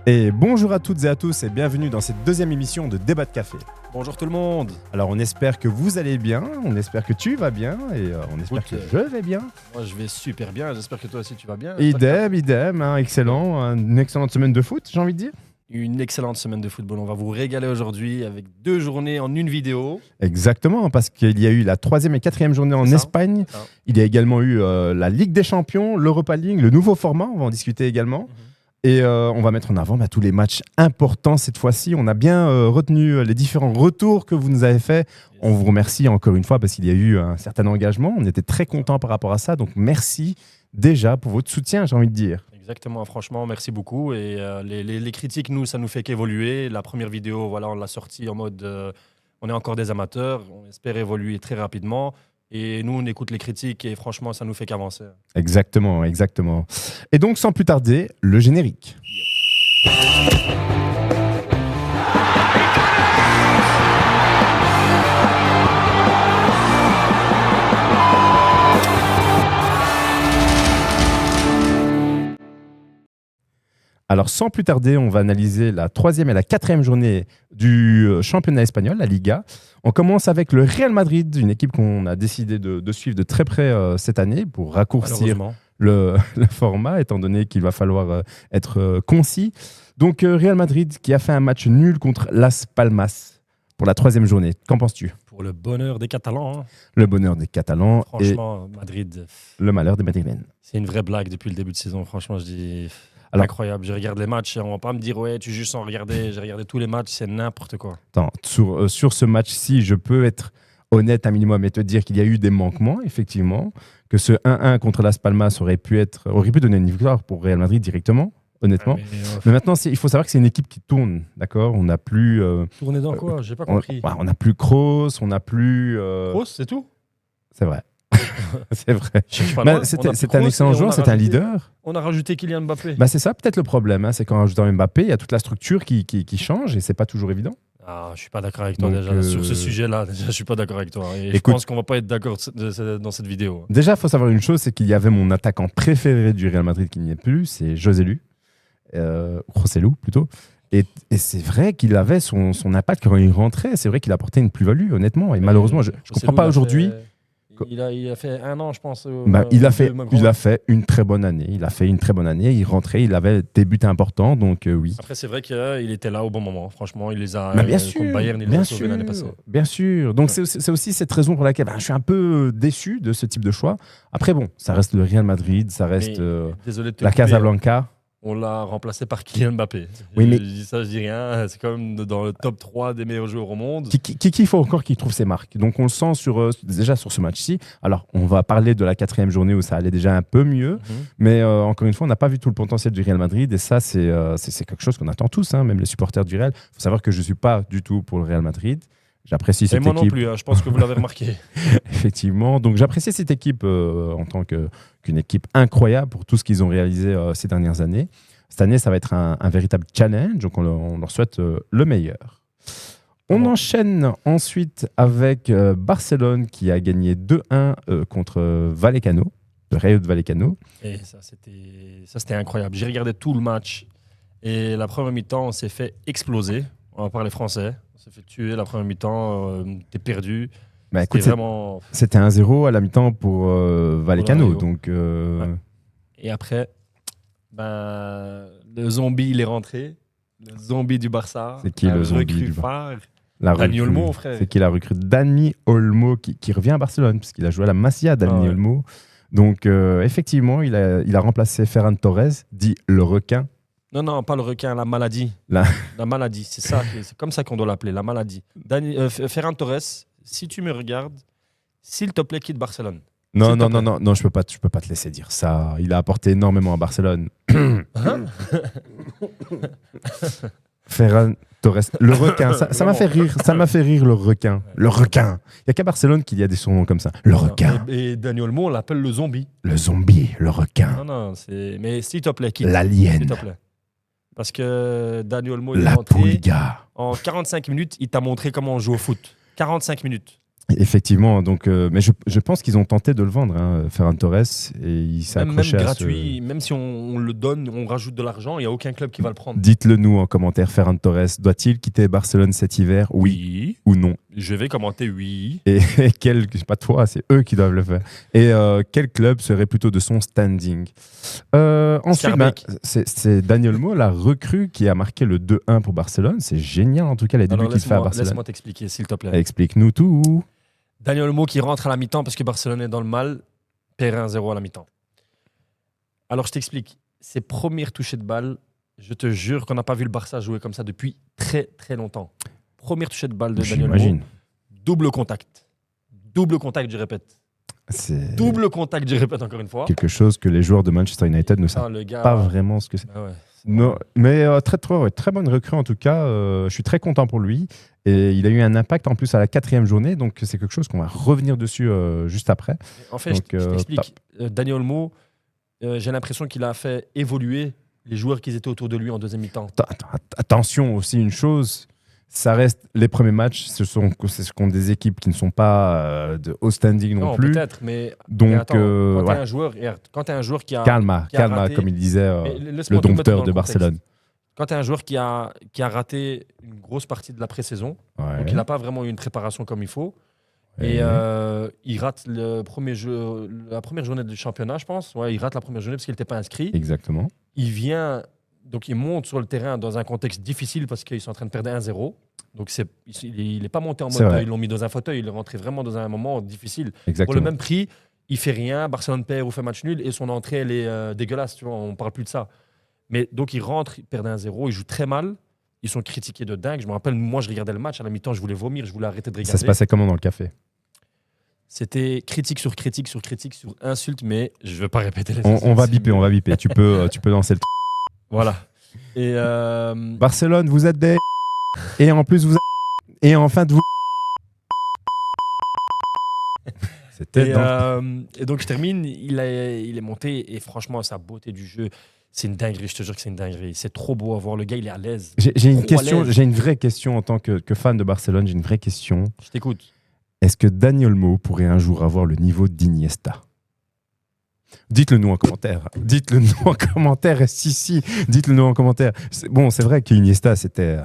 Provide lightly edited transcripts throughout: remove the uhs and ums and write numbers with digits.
Et bonjour à toutes et à tous et bienvenue dans cette deuxième émission de Débat de Café. Bonjour tout le monde. Alors on espère que vous allez bien, on espère que tu vas bien et on espère que je vais bien. Moi je vais super bien, j'espère que toi aussi tu vas bien. Idem, excellent, une excellente semaine de foot j'ai envie de dire. Une excellente semaine de football, on va vous régaler aujourd'hui avec 2 journées en une vidéo. Exactement, parce qu'il y a eu la 3e et 4e journée en Espagne, il y a également eu la Ligue des Champions, l'Europa League, le nouveau format, on va en discuter également. Et on va mettre en avant tous les matchs importants cette fois-ci. On a bien retenu les différents retours que vous nous avez faits. On vous remercie encore une fois parce qu'il y a eu un certain engagement. On était très contents par rapport à ça. Donc merci déjà pour votre soutien, j'ai envie de dire. Exactement, franchement, merci beaucoup. Et les critiques, nous, ça nous fait qu'évoluer. La première vidéo, voilà, on l'a sortie en mode on est encore des amateurs. On espère évoluer très rapidement. Et nous, on écoute les critiques et franchement, ça nous fait qu'avancer. Exactement. Et donc, sans plus tarder, le générique. Alors, sans plus tarder, on va analyser la 3e et la 4e journée du championnat espagnol, la Liga. On commence avec le Real Madrid, une équipe qu'on a décidé de suivre de très près cette année pour raccourcir le format, étant donné qu'il va falloir être concis. Donc, Real Madrid qui a fait un match nul contre Las Palmas pour la 3e journée. Qu'en penses-tu ? Pour le bonheur des Catalans. Le bonheur des Catalans. Franchement, Madrid. Le malheur des Madrilènes. C'est une vraie blague depuis le début de saison. Franchement, je dis... Alors, incroyable, je regarde les matchs, on va pas me dire ouais tu joues sans regarder, j'ai regardé tous les matchs, c'est n'importe quoi. Attends, sur ce match-ci, je peux être honnête un minimum et te dire qu'il y a eu des manquements, effectivement, que ce 1-1 contre Las Palmas aurait pu donner une victoire pour Real Madrid directement, honnêtement. Mais maintenant, il faut savoir que c'est une équipe qui tourne, d'accord ? On n'a plus... Tourner dans quoi ? J'ai pas compris. On n'a plus Kroos, on n'a plus... Kroos, c'est tout ? C'est vrai. C'est vrai. C'est un excellent joueur, c'est un leader. On a rajouté Kylian Mbappé. C'est ça peut-être le problème, c'est qu'en rajoutant Mbappé, il y a toute la structure qui change et c'est pas toujours évident. Ah, je suis pas d'accord avec toi déjà sur ce sujet-là. Déjà, je suis pas d'accord avec toi. Et écoute, je pense qu'on va pas être d'accord dans cette vidéo. Déjà, il faut savoir une chose, c'est qu'il y avait mon attaquant préféré du Real Madrid qui n'y est plus, c'est Joselu plutôt. Et c'est vrai qu'il avait son impact quand il rentrait. C'est vrai qu'il apportait une plus-value, honnêtement. Et malheureusement, je comprends pas aujourd'hui. Il a fait 1 an, je pense. Il a fait une très bonne année. Il rentrait, il avait des buts importants, donc oui. Après, c'est vrai qu'il était là au bon moment. Franchement, il les a. Bien sûr, contre Bayern, il les a sauvés l'année passée. Bien sûr. Donc c'est aussi cette raison pour laquelle je suis un peu déçu de ce type de choix. Après, bon, ça reste le Real Madrid, ça reste la Casablanca. On l'a remplacé par Kylian Mbappé. Oui, mais... Je dis ça, je dis rien. C'est quand même dans le top 3 des meilleurs joueurs au monde. Qui faut encore qu'il trouve ses marques. Donc on le sent déjà sur ce match-ci. Alors on va parler de la 4e journée où ça allait déjà un peu mieux. Mais encore une fois, on n'a pas vu tout le potentiel du Real Madrid. Et ça, c'est quelque chose qu'on attend tous, même les supporters du Real. Il faut savoir que je ne suis pas du tout pour le Real Madrid. J'apprécie cette équipe. Et moi non plus, je pense que vous l'avez remarqué. Effectivement. Donc j'apprécie cette équipe en tant qu'une équipe incroyable pour tout ce qu'ils ont réalisé ces dernières années. Cette année, ça va être un véritable challenge. Donc on leur souhaite le meilleur. On enchaîne ensuite avec Barcelone qui a gagné 2-1 contre Vallecano, le Rayo de Vallecano. Et ça, c'était incroyable. J'ai regardé tout le match. Et la première mi-temps, on s'est fait exploser. On va parler français. On s'est fait tuer la première mi-temps, t'es perdu. C'était 1-0 à la mi-temps pour Vallecano. Donc, Et après, le zombie, il est rentré. Le zombie du Barça. C'est qui le zombie du phare Dani Olmo, frère. C'est qui la recrue Dani Olmo qui revient à Barcelone, puisqu'il a joué à la Masia, Dani Olmo. Donc, effectivement, il a remplacé Ferran Torres, dit le requin. Non, pas le requin, la maladie. La maladie, c'est comme ça qu'on doit l'appeler, la maladie. Ferran Torres, si tu me regardes, s'il te plaît, quitte Barcelone. Non, je peux pas te laisser dire ça. Il a apporté énormément à Barcelone. Ferran Torres, le requin, ça m'a fait rire, le requin. Le requin. Il n'y a qu'à Barcelone qu'il y a des surnoms comme ça. Le requin. Et Dani Olmo, on l'appelle le zombie. Le zombie, le requin. Non, mais s'il te plaît, quitte. L'alien. S'il te plaît. Parce que Dani Olmo, la pulga. En 45 minutes, il t'a montré comment on joue au foot. 45 minutes. Effectivement, donc, mais je pense qu'ils ont tenté de le vendre, hein, Ferran Torres, et il s'est Même accroché à gratuit, même si on le donne, on rajoute de l'argent, il n'y a aucun club qui va le prendre. Dites-le nous en commentaire, Ferran Torres, doit-il quitter Barcelone cet hiver, oui ou non? Je vais commenter oui. Et pas toi, c'est eux qui doivent le faire. Et quel club serait plutôt de son standing? Ensuite, c'est Dani Olmo, la recrue qui a marqué le 2-1 pour Barcelone. C'est génial en tout cas les débuts qu'il fait à Barcelone. Laisse-moi t'expliquer, s'il te plaît. Explique-nous tout. Dani Olmo qui rentre à la mi-temps parce que Barcelone est dans le mal, perd 1-0 à la mi-temps. Alors je t'explique, ses premières touchées de balle, je te jure qu'on n'a pas vu le Barça jouer comme ça depuis très très longtemps. Première touchée de balle de Dani Olmo, double contact. Double contact, je répète. Double contact, je répète encore une fois. Quelque chose que les joueurs de Manchester United ne savent pas vraiment ce que c'est. Ah ouais, non, mais très bonne recrue en tout cas. Je suis très content pour lui. Et il a eu un impact en plus à la 4e journée. Donc c'est quelque chose qu'on va revenir dessus juste après. En fait, donc, je t'explique. Dani Olmo, j'ai l'impression qu'il a fait évoluer les joueurs qui étaient autour de lui en deuxième mi-temps. Attention aussi une chose. Ça reste les premiers matchs, ce sont des équipes qui ne sont pas de haut standing non plus. Peut-être, mais donc quand tu as un joueur qui a calma, raté, comme il disait le dompteur de Barcelone. Quand tu as un joueur qui a raté une grosse partie de la pré-saison, donc il n'a pas vraiment eu une préparation comme il faut, et il rate la première journée du championnat, je pense. Ouais, il rate la première journée parce qu'il n'était pas inscrit. Exactement. Donc il monte sur le terrain dans un contexte difficile parce qu'ils sont en train de perdre 1-0. Donc il n'est pas monté en mode ils l'ont mis dans un fauteuil, il est rentré vraiment dans un moment difficile. Exactement. Pour le même prix, il fait rien, Barcelone perd ou fait match nul et son entrée elle est dégueulasse, tu vois, on parle plus de ça. Mais donc il rentre, il perd 1-0, il joue très mal, ils sont critiqués de dingue. Je me rappelle, moi je regardais le match à la mi-temps, je voulais vomir, je voulais arrêter de regarder. Ça se passait comment dans le café? C'était critique sur critique sur critique sur insulte, mais je ne veux pas répéter les on va biper. Tu peux lancer le Voilà. Et Barcelone, vous êtes des et en plus vous et enfin de vous. C'était et donc je termine, il est monté et franchement sa beauté du jeu, c'est une dinguerie, je te jure que c'est une dinguerie. C'est trop beau à voir, le gars il est à l'aise. J'ai une vraie question en tant que fan de Barcelone, j'ai une vraie question. Je t'écoute. Est-ce que Dani Olmo pourrait un jour avoir le niveau d'Iniesta? Dites-le nous en commentaire. Dites-le nous en commentaire. Si, dites-le nous en commentaire. C'est vrai qu'Iniesta, c'était...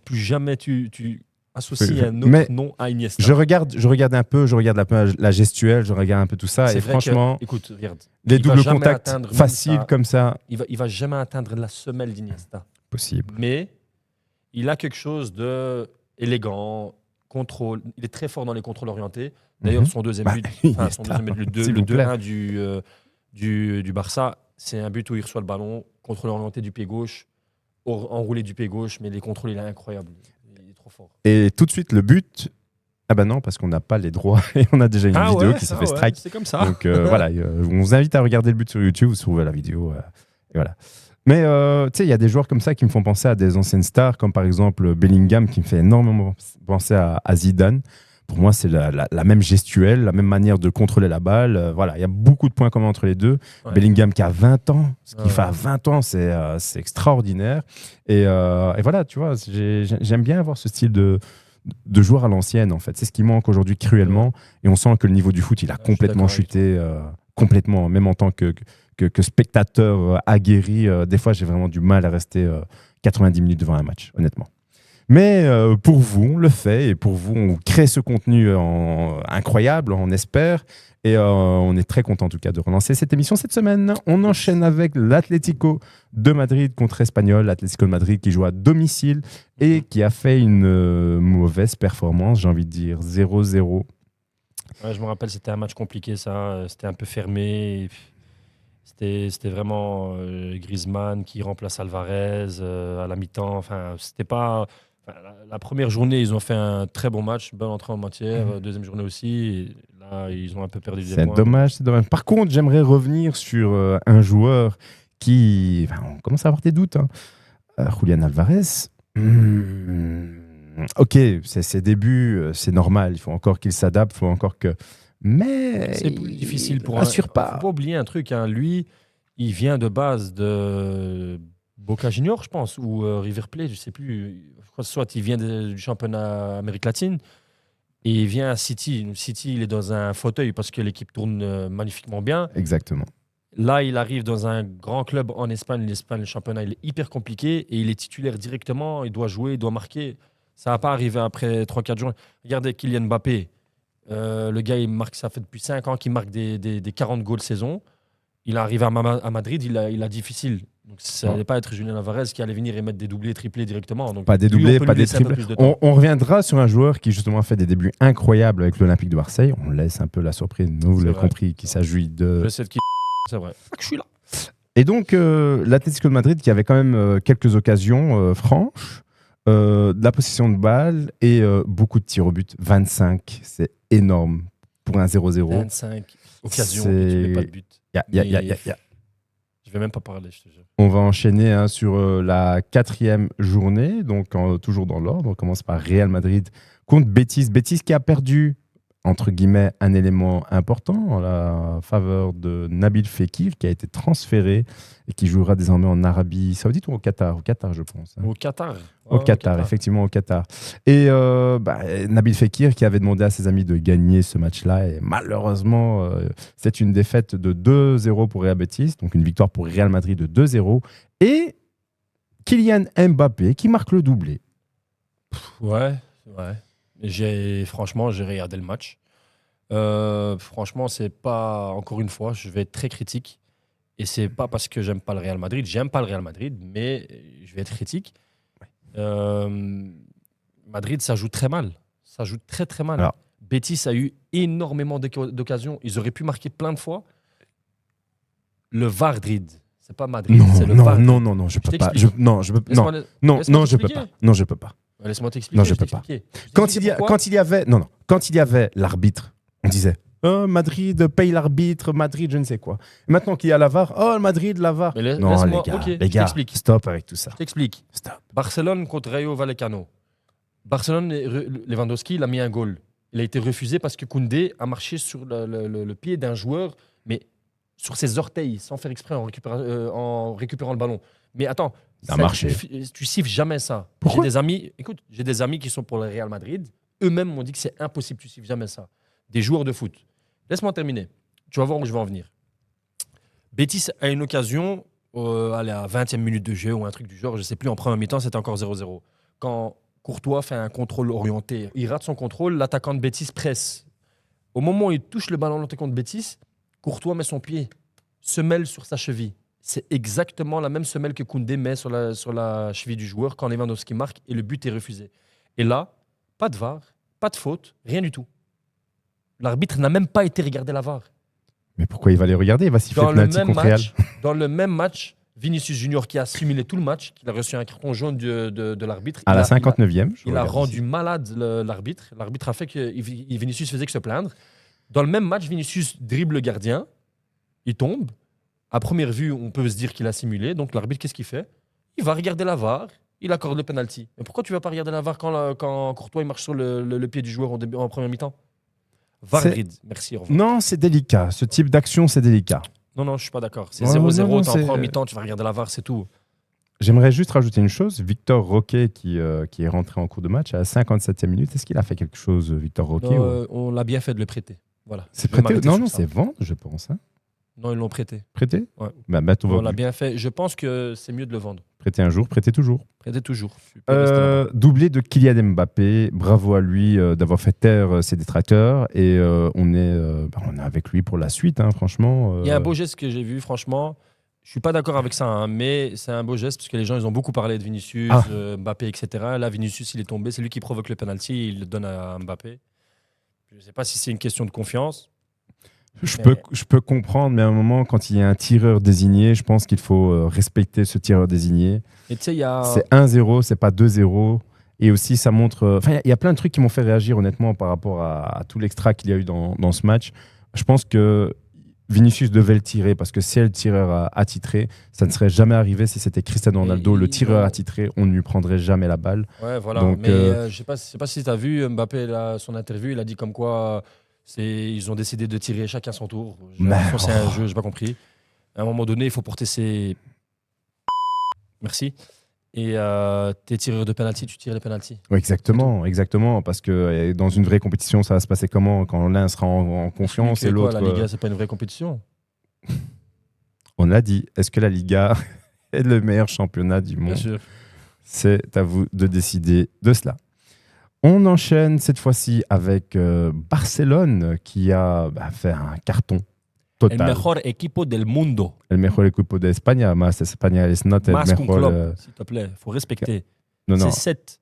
Plus jamais tu associes un autre nom à Iniesta. Je regarde un peu, la gestuelle, je regarde un peu tout ça. Et franchement, écoute, regarde, les doubles contacts faciles comme ça... Il va jamais atteindre la semelle d'Iniesta. Possible. Mais il a quelque chose d'élégant, contrôle. Il est très fort dans les contrôles orientés. D'ailleurs, son deuxième but, le 2-1 du Barça, c'est un but où il reçoit le ballon, contrôle orienté du pied gauche, enroulé du pied gauche, mais les contrôles, il est incroyable. Il est trop fort. Et tout de suite, le but... Ah bah non, parce qu'on n'a pas les droits et on a déjà une vidéo qui s'est fait strike. C'est comme ça. Donc voilà, on vous invite à regarder le but sur YouTube, vous trouvez la vidéo. Et voilà. Mais tu sais, il y a des joueurs comme ça qui me font penser à des anciennes stars, comme par exemple Bellingham, qui me fait énormément penser à Zidane. Pour moi, c'est la même gestuelle, la même manière de contrôler la balle. Voilà, il y a beaucoup de points communs entre les deux. Ouais. Bellingham qui a 20 ans, ce qu'il fait à 20 ans, c'est extraordinaire. Et voilà, tu vois, j'aime bien avoir ce style de joueur à l'ancienne, en fait. C'est ce qui manque aujourd'hui cruellement. Et on sent que le niveau du foot, il a complètement chuté. Complètement, même en tant que spectateur aguerri. Des fois, j'ai vraiment du mal à rester 90 minutes devant un match, honnêtement. Mais pour vous, on le fait. Et pour vous, on crée ce contenu incroyable, on espère. Et on est très content, en tout cas, de relancer cette émission cette semaine. On enchaîne avec l'Atlético de Madrid contre Espanyol. L'Atlético de Madrid qui joue à domicile et qui a fait une mauvaise performance, j'ai envie de dire 0-0. Ouais, je me rappelle, c'était un match compliqué, ça. C'était un peu fermé. C'était vraiment Griezmann qui remplace Alvarez à la mi-temps. Enfin, c'était pas... la première journée, ils ont fait un très bon match, bonne entrée en matière. Deuxième journée aussi. Et là, ils ont un peu perdu des points. C'est dommage. Par contre, j'aimerais revenir sur un joueur qui... Enfin, on commence à avoir des doutes. Julián Alvarez. Ok, c'est ses débuts, c'est normal. Il faut encore qu'il s'adapte, il faut encore que... Mais c'est plus difficile pour assure pas. Il ne faut pas oublier un truc. Lui, il vient de base de Boca Juniors, je pense, ou River Plate, je ne sais plus. Soit il vient du championnat Amérique latine. et il vient à City. City, il est dans un fauteuil parce que l'équipe tourne magnifiquement bien. Exactement. Là, il arrive dans un grand club en Espagne. L'Espagne, le championnat, il est hyper compliqué et il est titulaire directement. Il doit jouer, il doit marquer. Ça va pas arriver après 3-4 jours. Regardez Kylian Mbappé. Le gars, il marque, ça fait depuis 5 ans qu'il marque des 40 goals saison. Il est arrivé à Madrid, il a difficile. Donc, ça n'allait pas être Julian Alvarez qui allait venir et mettre des doublés, triplés directement. Donc, pas des doublés, pas des triplés. On reviendra sur un joueur qui justement a fait des débuts incroyables avec l'Olympique de Marseille. On laisse un peu la surprise, vous l'avez compris, qui s'agit de... Je sais de qui c'est vrai. Je suis là. Et donc, l'Atlético de Madrid qui avait quand même quelques occasions franches, de la possession de balle et beaucoup de tirs au but. 25, c'est énorme pour un 0-0. 25 occasions et tu mets pas de but. Je vais même pas parler, je te jure. On va enchaîner sur la 4e journée, donc toujours dans l'ordre. On commence par Real Madrid contre Betis. Betis qui a perdu, entre guillemets, un élément important en la faveur de Nabil Fekir, qui a été transféré et qui jouera désormais en Arabie Saoudite ou au Qatar. Au Qatar, je pense. Au Qatar. Au Qatar, effectivement, au Qatar. Et Nabil Fekir qui avait demandé à ses amis de gagner ce match-là. Et malheureusement, c'est une défaite de 2-0 pour Real Betis, donc une victoire pour Real Madrid de 2-0. Et Kylian Mbappé qui marque le doublé. Ouais. Franchement, j'ai regardé le match. Franchement, c'est pas, encore une fois, je vais être très critique. Et c'est pas parce que j'aime pas le Real Madrid. J'aime pas le Real Madrid, mais je vais être critique. Madrid, ça joue très mal. Ça joue très, très mal. Alors, Betis a eu énormément d'occasions. Ils auraient pu marquer plein de fois. Le Vardrid. C'est pas Madrid, c'est le Vardrid. Non, je peux pas. Je peux pas. Laisse-moi t'expliquer. Non, je peux pas. Quand il y avait l'arbitre, on disait Madrid paye l'arbitre, Madrid je ne sais quoi. Maintenant qu'il y a la VAR, Madrid, la VAR. Non, les gars, stop avec tout ça. Je t'explique. Stop. Barcelone contre Rayo Vallecano. Barcelone, Lewandowski, il a mis un goal. Il a été refusé parce que Koundé a marché sur le pied d'un joueur, mais sur ses orteils, sans faire exprès, en récupérant le ballon. Mais attends, ça a marché. Tu siffles jamais ça. Pourquoi ? J'ai des amis qui sont pour le Real Madrid. Eux-mêmes m'ont dit que c'est impossible, tu siffles jamais ça. Des joueurs de foot. Laisse-moi terminer. Tu vas voir où je vais en venir. Betis a une occasion, à la 20e minute de jeu ou un truc du genre, je ne sais plus, en première mi-temps, c'était encore 0-0. Quand Courtois fait un contrôle orienté, il rate son contrôle, l'attaquant de Betis presse. Au moment où il touche le ballon, l'attaquant de Betis, Courtois met son pied, semelle sur sa cheville. C'est exactement la même semelle que Koundé met sur la cheville du joueur quand Lewandowski marque et le but est refusé. Et là, pas de VAR, pas de faute, rien du tout. L'arbitre n'a même pas été regarder la VAR. Mais pourquoi il va les regarder ? Il va siffler penalty contre Real. Dans le même match, Vinicius Junior qui a simulé tout le match, qui a reçu un carton jaune de l'arbitre. À la 59e. Il a rendu malade l'arbitre. L'arbitre a fait que Vinicius faisait que se plaindre. Dans le même match, Vinicius dribble le gardien. Il tombe. À première vue, on peut se dire qu'il a simulé. Donc l'arbitre, qu'est-ce qu'il fait ? Il va regarder la VAR. Il accorde le penalty. Mais pourquoi tu ne vas pas regarder la VAR quand Courtois il marche sur le pied du joueur en première mi-temps ? Vardrid, merci. Au revoir. Non, c'est délicat. Ce type d'action, c'est délicat. Non, je ne suis pas d'accord. C'est 0-0, tu es en première mi-temps, tu vas regarder la VAR, c'est tout. J'aimerais juste rajouter une chose. Victor Roquet, qui est rentré en cours de match à la 57e minute, est-ce qu'il a fait quelque chose, Victor Roquet On l'a bien fait de le prêter. Voilà. C'est prêté ? Non, c'est vendre, je pense. Hein. Non, ils l'ont prêté. Prêté ? Ouais. On l'a bien fait. Je pense que c'est mieux de le vendre. Prêter un jour, prêter toujours. Prêter toujours. Doublé de Kylian Mbappé. Bravo à lui d'avoir fait taire ses détracteurs. Et on est avec lui pour la suite, hein, franchement. Il y a un beau geste que j'ai vu, franchement. Je ne suis pas d'accord avec ça, hein, mais c'est un beau geste parce que les gens ils ont beaucoup parlé de Vinicius, Mbappé, etc. Là, Vinicius, il est tombé. C'est lui qui provoque le penalty. Il le donne à Mbappé. Je ne sais pas si c'est une question de confiance. Je peux comprendre, mais à un moment, quand il y a un tireur désigné, je pense qu'il faut respecter ce tireur désigné. C'est 1-0, c'est pas 2-0. Et aussi, ça montre... il y a plein de trucs qui m'ont fait réagir, honnêtement, par rapport à tout l'extra qu'il y a eu dans ce match. Je pense que Vinicius devait le tirer, parce que c'est le tireur attitré. Ça ne serait jamais arrivé si c'était Cristiano Ronaldo, le tireur attitré. On ne lui prendrait jamais la balle. Ouais, voilà. Donc, mais je ne sais pas si tu as vu Mbappé, son interview, il a dit comme quoi... Ils ont décidé de tirer chacun son tour. C'est un jeu, j'ai pas compris. À un moment donné, il faut porter ses... Merci. et t'es tireur de penalty, tu tires les penalty. Oui, exactement. Parce que dans une vraie compétition, ça va se passer comment quand l'un sera en confiance et l'autre. La Liga, c'est pas une vraie compétition. On a dit, est-ce que la Liga est le meilleur championnat du monde? Bien sûr. C'est à vous de décider de cela. On enchaîne cette fois-ci avec Barcelone qui a fait un carton total. El mejor equipo del mundo. El mejor equipo de España, más España es not el Más qu'un mejor. club, s'il te plaît. Faut respecter. Non. C'est 7.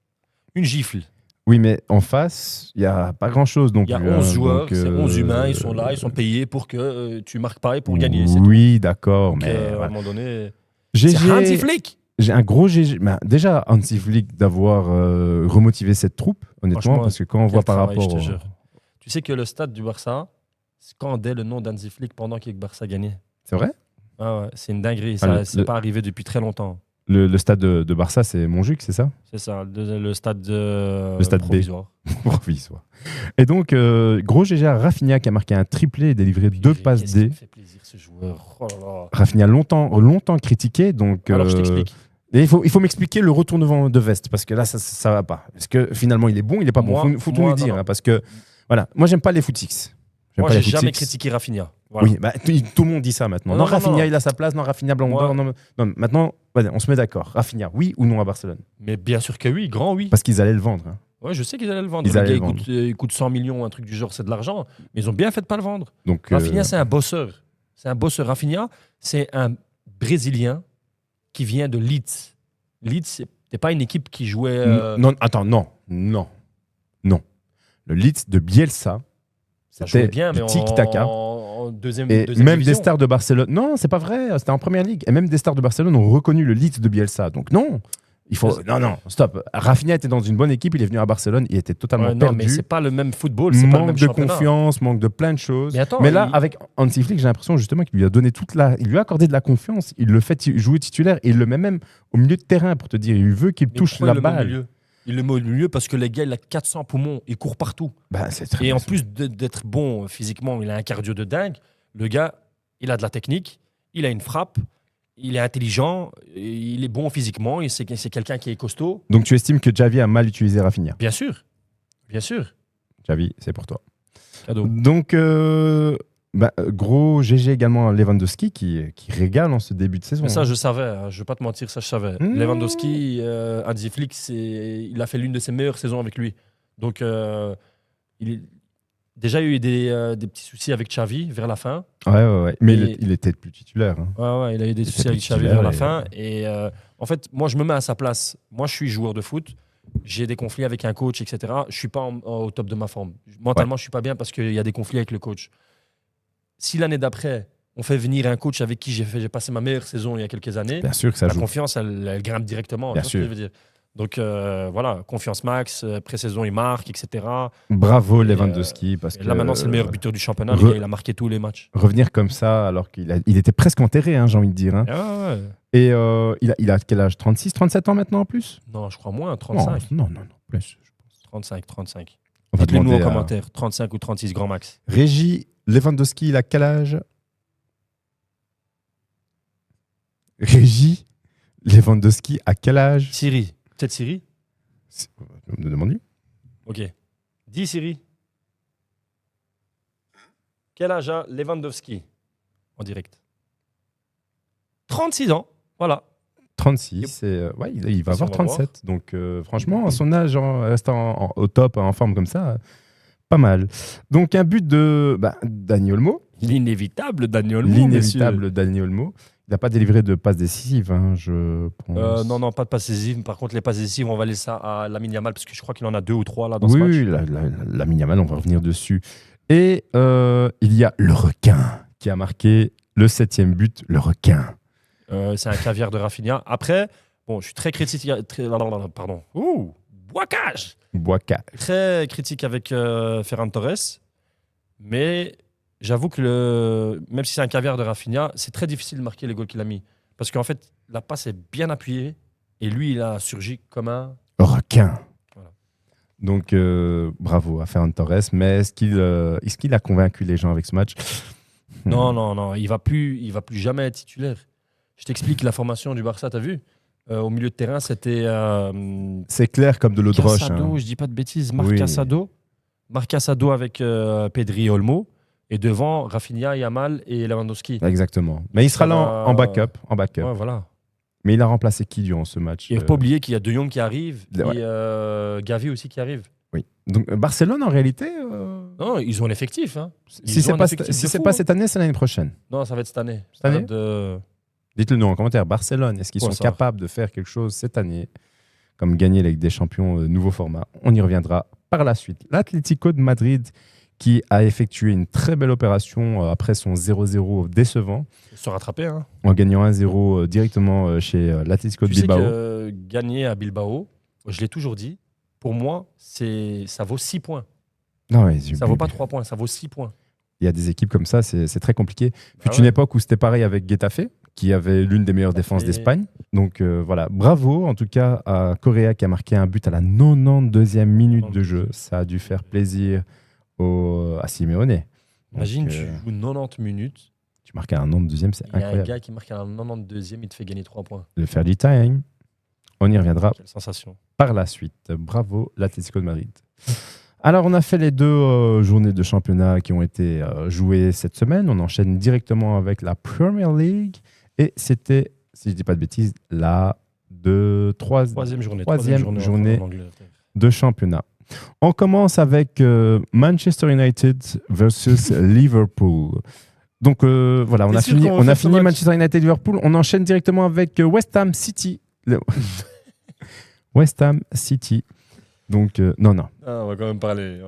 Une gifle. Oui, mais en face, il n'y a pas grand-chose non plus. Il y a 11 joueurs, donc, c'est 11 humains, ils sont là, ils sont payés pour que tu marques pas et pour gagner. Oui, d'accord, Donc, mais à un moment donné, GG, c'est Hansi Flick. J'ai un gros GG. Ben, déjà, Hansi Flick d'avoir remotivé cette troupe, honnêtement, parce que quand on voit par rapport. Je te jure. Tu sais que le stade du Barça scandait le nom d'Hansi Flick pendant que le Barça gagnait. C'est vrai? Ah ouais, c'est une dinguerie. Ça c'est pas arrivé depuis très longtemps. Le stade de Barça, c'est Montjuic, c'est ça? C'est ça, le stade provisoire. Provisoire. Et donc, gros GG à Rafinha qui a marqué un triplé et délivré 2 passes D. Ça me fait plaisir ce joueur. Oh là là. Rafinha longtemps critiqué. Donc, alors, je t'explique. Et il faut m'expliquer le retournement de veste parce que là, ça va pas. Parce que finalement, il est bon, il est pas bon. Faut tout nous dire. Hein, parce que, voilà, moi, j'aime pas les footix. Moi, j'ai jamais critiqué Rafinha. Voilà. Oui, tout le monde dit ça maintenant. Non, Rafinha, il a sa place. Non, Rafinha, blanc d'or. Non, maintenant, on se met d'accord. Rafinha, oui ou non à Barcelone? Mais bien sûr que oui, grand oui. Parce qu'ils allaient le vendre. Hein. Ouais, je sais qu'ils allaient le vendre. Il coûte 100 millions, un truc du genre, c'est de l'argent. Mais ils ont bien fait de pas le vendre. Donc, Rafinha, c'est un bosseur. C'est un bosseur. Rafinha, c'est un Brésilien qui vient de Leeds. Leeds, c'était pas une équipe qui jouait. Non. Le Leeds de Bielsa. C'était bien, mais tic-taka. En deuxième même division. Des stars de Barcelone. Non, c'est pas vrai. C'était en première ligue. Et même des stars de Barcelone ont reconnu le Leeds de Bielsa. Donc non. Non, stop. Rafinha était dans une bonne équipe. Il est venu à Barcelone. Il était totalement perdu. Non, mais c'est pas le même football. C'est pas le même championnat. Manque de confiance, manque de plein de choses. Mais là, avec Hansi Flick, j'ai l'impression justement qu'il lui a donné il lui a accordé de la confiance. Il le fait jouer titulaire et il le met même au milieu de terrain pour te dire. Il veut qu'il touche la balle. Il le met au milieu parce que le gars, il a 400 poumons, il court partout. Et en plus d'être bon physiquement, il a un cardio de dingue. Le gars, il a de la technique, il a une frappe, il est intelligent, il est bon physiquement, c'est quelqu'un qui est costaud. Donc tu estimes que Xavi a mal utilisé Rafinha? Bien sûr. Xavi, c'est pour toi. Cadeau. Donc, gros GG également à Lewandowski qui régale en ce début de saison. Mais ça, je savais. Hein. Je ne vais pas te mentir, ça, je savais. Lewandowski, Hansi Flick, il a fait l'une de ses meilleures saisons avec lui. Donc, déjà, il y a eu des petits soucis avec Xavi vers la fin. Ouais. Mais il était plus titulaire. Hein. Ouais, il a eu des soucis avec Xavi vers la fin. Et en fait, moi, je me mets à sa place. Moi, je suis joueur de foot. J'ai des conflits avec un coach, etc. Je ne suis pas au top de ma forme. Mentalement, je ne suis pas bien parce qu'il y a des conflits avec le coach. Si l'année d'après, on fait venir un coach avec qui j'ai passé ma meilleure saison il y a quelques années, bien sûr que ça la joue. Confiance, elle grimpe directement. Bien sûr. Ce que je veux dire. Donc voilà, confiance max, pré-saison il marque, etc. Bravo Lewandowski. Parce que là maintenant c'est le meilleur buteur du championnat, il a marqué tous les matchs. Revenir comme ça alors qu'il était presque enterré, hein, j'ai envie de dire. Hein. Ouais. Et il a quel âge? 36, 37 ans maintenant en plus? Non, je crois moins, 35. Non, plus. Je pense. 35. On va Dites-le nous en commentaire, 35 ou 36 grand max. Régie, Lewandowski, il a quel âge? Régie, Lewandowski, à quel âge? Siri. Peut-être Siri? On me demande. Ok. Dis Siri. Quel âge a Lewandowski? En direct. 36 ans. Voilà. 36, il va avoir 37. Donc franchement, à son âge, restant au top, en forme comme ça, pas mal. Donc un but de Dani Olmo. L'inévitable Dani Olmo. L'inévitable Dani Olmo. Il n'a pas délivré de passe décisive, hein, je pense. Non, pas de passe décisive. Par contre, les passes décisives, on va laisser ça à Lamine Yamal parce que je crois qu'il en a 2 ou 3 là dans ce match. Oui, Lamine Yamal, on va revenir dessus. Et il y a le requin qui a marqué le 7e but, le requin. C'est un caviar de Rafinha. Après, bon, je suis très critique. Pardon. Boicage. Très critique avec Ferran Torres. Mais j'avoue que même si c'est un caviar de Rafinha, c'est très difficile de marquer les goals qu'il a mis. Parce qu'en fait, la passe est bien appuyée. Et lui, il a surgi comme un requin. Voilà. Donc, bravo à Ferran Torres. Mais est-ce qu'il a convaincu les gens avec ce match? Non. Il va plus jamais être titulaire. Je t'explique la formation du Barça, t'as vu? Au milieu de terrain, c'était C'est clair comme de l'eau de roche. Casado, je dis pas de bêtises, Marc Casado. Marc Casado avec Pedri et Olmo. Et devant, Rafinha, Yamal et Lewandowski. Exactement. Mais il sera là en backup. Ouais, voilà. Mais il a remplacé qui durant ce match? Il ne faut pas oublier qu'il y a De Jong qui arrive et Gavi aussi qui arrive. Oui. Donc Barcelone, en réalité... Non, ils ont l'effectif. Hein. Si c'est pas cette année, c'est l'année prochaine. Non, ça va être cette année. Cette année Dites-le nous en commentaire. Barcelone, est-ce qu'ils sont capables de faire quelque chose cette année, comme gagner la Ligue des Champions, nouveau format? On y reviendra par la suite. L'Atlético de Madrid, qui a effectué une très belle opération après son 0-0 décevant. Se rattraper. Hein. En gagnant 1-0 directement chez l'Atlético de Bilbao. Tu sais que gagner à Bilbao, je l'ai toujours dit, pour moi, ça vaut 6 points. Non, ouais, ça vaut pas 3 points, ça vaut 6 points. Il y a des équipes comme ça, c'est très compliqué. Fut une époque où c'était pareil avec Getafe, qui avait l'une des meilleures défenses d'Espagne. Donc voilà, bravo en tout cas à Correa qui a marqué un but à la 92e minute de jeu. Ça a dû faire plaisir à Simeone. Imagine, tu joues 90 minutes. Tu marques à la 92e, c'est incroyable. Il y a un gars qui marque à la 92e, il te fait gagner 3 points. Le faire du time. On y reviendra. Quelle sensation. Par la suite. Bravo l'Atlético de Madrid. Alors, on a fait les 2 journées de championnat qui ont été jouées cette semaine. On enchaîne directement avec la Premier League. Et c'était, si je ne dis pas de bêtises, la troisième journée de championnat. On commence avec Manchester United versus Liverpool. Donc voilà, on a fini Manchester United-Liverpool. On enchaîne directement avec West Ham City. West Ham City. Donc, non. On va quand même parler.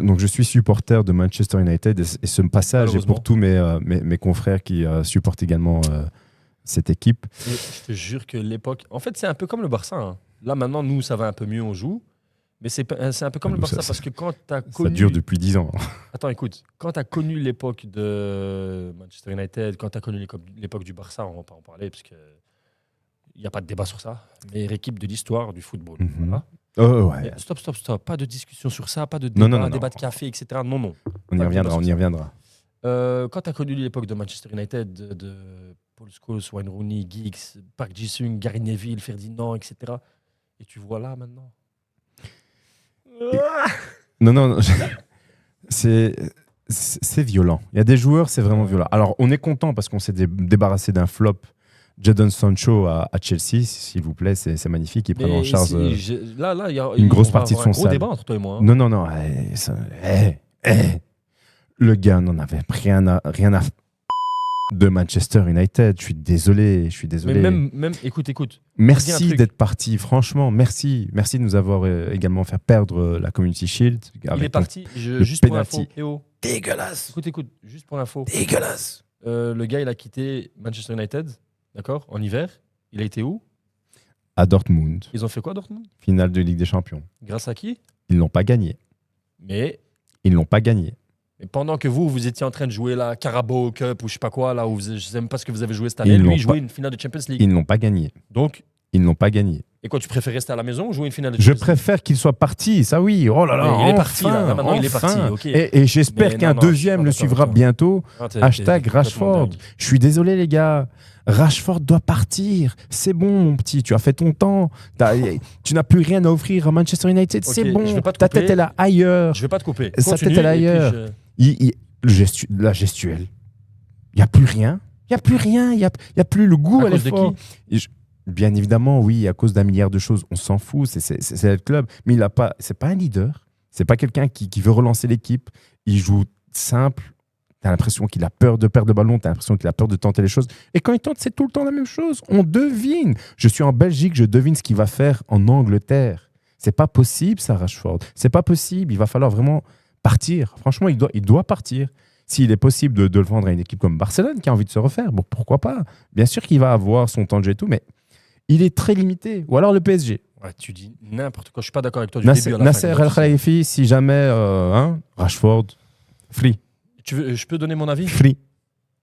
Donc, je suis supporter de Manchester United et ce passage est pour tous mes confrères qui supportent également cette équipe. Et je te jure que l'époque... En fait, c'est un peu comme le Barça. Hein. Là, maintenant, nous, ça va un peu mieux, on joue. Mais c'est un peu comme le Barça parce que quand tu as connu... Ça dure depuis 10 ans. Attends, écoute. Quand tu as connu l'époque de Manchester United, quand tu as connu l'époque du Barça, on va pas en parler parce que il n'y a pas de débat sur ça. Meilleure équipe de l'histoire du football. Voilà. Ouais. Stop. Pas de discussion sur ça, pas de débat, débat de café, etc. Non. On y reviendra. Quand tu as connu l'époque de Manchester United, de Paul Scholes, Wayne Rooney, Giggs, Park Ji-sung, Gary Neville, Ferdinand, etc. Et tu vois là maintenant. Non. C'est violent. Il y a des joueurs, c'est vraiment violent. Alors, on est content parce qu'on s'est débarrassé d'un flop. Jadon Sancho à Chelsea, s'il vous plaît, c'est magnifique. Il prend en charge là, y a une grosse partie de son salaire. Il y a un gros débat entre toi et moi. Hein. Non. Le gars n'en avait rien à de Manchester United. Je suis désolé. Mais même écoute. Merci d'être parti, franchement. Merci de nous avoir également fait perdre la Community Shield. Il est parti, juste penalty. Pour info. Dégueulasse. Écoute, juste pour info. Dégueulasse. Le gars, il a quitté Manchester United. D'accord, en hiver. Il a été où? À Dortmund. Ils ont fait quoi, Dortmund? Finale de Ligue des Champions. Grâce à qui? Ils n'ont pas gagné. Mais pendant que vous étiez en train de jouer la Carabao Cup ou je sais pas quoi, là où je sais même pas ce que vous avez joué cette année, lui, il jouait une finale de Champions League. Ils n'ont pas gagné. Donc, ils n'ont pas gagné. Et quoi, tu préfères rester à la maison ou jouer une finale de Champions League? Je préfère qu'il soit parti, ça oui. Oh là là, il est parti là. Maintenant, il est parti. Okay. Et j'espère qu'un deuxième le suivra bientôt. Hashtag Rashford. Je suis désolé les gars. Rashford doit partir. C'est bon, mon petit. Tu as fait ton temps. Tu n'as plus rien à offrir à Manchester United. Okay, c'est bon. Ta tête est là ailleurs. Je vais pas te couper. Sa tête est là ailleurs. La gestuelle. Il n'y a plus rien. Il n'y a plus le goût à l'effort. Bien évidemment, oui, à cause d'un milliard de choses. On s'en fout. C'est le club. Mais c'est pas un leader. C'est pas quelqu'un qui veut relancer l'équipe. Il joue simple. Tu as l'impression qu'il a peur de perdre le ballon, tu as l'impression qu'il a peur de tenter les choses. Et quand il tente, c'est tout le temps la même chose. On devine. Je suis en Belgique, je devine ce qu'il va faire en Angleterre. C'est pas possible, ça, Rashford. C'est pas possible. Il va falloir vraiment partir. Franchement, il doit partir. S'il est possible de le vendre à une équipe comme Barcelone qui a envie de se refaire, bon, pourquoi pas? Bien sûr qu'il va avoir son temps de jeu et tout, mais il est très limité. Ou alors le PSG. Ouais, tu dis n'importe quoi. Je suis pas d'accord avec toi. Nasser El Khelaifi, si jamais Rashford, free. Je peux donner mon avis? Free.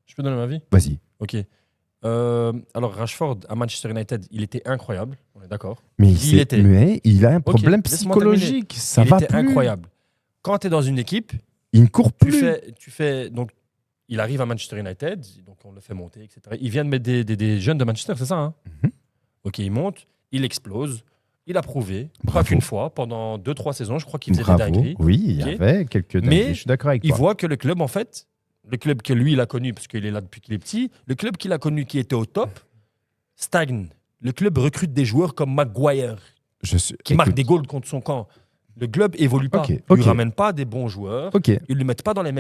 Je peux donner mon avis? Vas-y. Ok. Alors, Rashford à Manchester United, il était incroyable. On est d'accord. Mais il a un problème psychologique. Ça va plus. Il était incroyable. Quand tu es dans une équipe, il ne court plus. Tu fais donc il arrive à Manchester United, donc on le fait monter, etc. Il vient de mettre des jeunes de Manchester, c'est ça, hein? Ok, il monte, il explose, il a prouvé, pas qu'une fois, pendant 2-3 saisons, je crois qu'il faisait des dingueries. Oui, il y avait quelques dingueries, Mais je suis d'accord avec toi. Il voit que le club, en fait, le club que lui, il a connu, parce qu'il est là depuis qu'il est petit, le club qu'il a connu qui était au top, stagne. Le club recrute des joueurs comme Maguire, qui marque des goals contre son camp. Le club évolue pas. Il ne ramène pas des bons joueurs. Ils ne le mettent pas dans les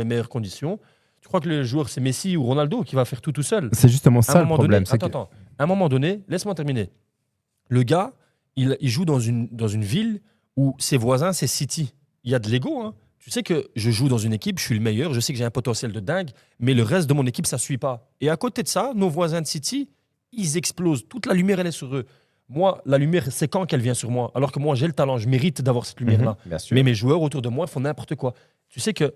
meilleures conditions. Tu crois que le joueur, c'est Messi ou Ronaldo qui va faire tout seul? C'est justement ça le problème. Attends. À un moment donné, laisse-moi terminer. Le gars, il joue dans une ville où ses voisins, c'est City. Il y a de l'ego. Hein. Tu sais que je joue dans une équipe, je suis le meilleur, je sais que j'ai un potentiel de dingue, mais le reste de mon équipe, ça ne suit pas. Et à côté de ça, nos voisins de City, ils explosent. Toute la lumière, elle est sur eux. Moi, la lumière, c'est quand qu'elle vient sur moi? Alors que moi, j'ai le talent, je mérite d'avoir cette lumière-là. Mais mes joueurs autour de moi font n'importe quoi. Tu sais qu'à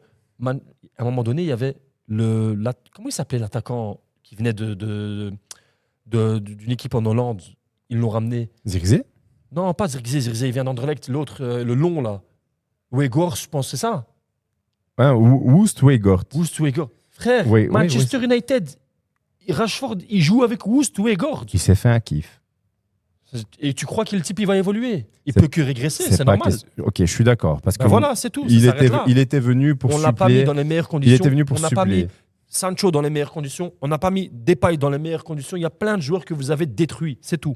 un moment donné, il y avait comment il s'appelait l'attaquant qui venait d'une équipe en Hollande? Ils l'ont ramené. Zirkzee? Non, pas Zirkzee. Zirkzee, il vient d'Anderlecht. L'autre, le long, là. Weghorst, je pense, c'est ça? Woest Weghorst. Frère, Manchester United, Rashford, il joue avec Woest Weghorst. Il s'est fait un kiff. Et tu crois que le type, il va évoluer? Il peut que régresser, c'est normal. Ok, je suis d'accord. Parce que voilà, c'est tout. Il était venu pour suppléer. On l'a pas mis dans les meilleures conditions. Il était venu pour suppléer. On n'a pas mis Sancho dans les meilleures conditions. On n'a pas mis Depay dans les meilleures conditions. Il y a plein de joueurs que vous avez détruits. C'est tout.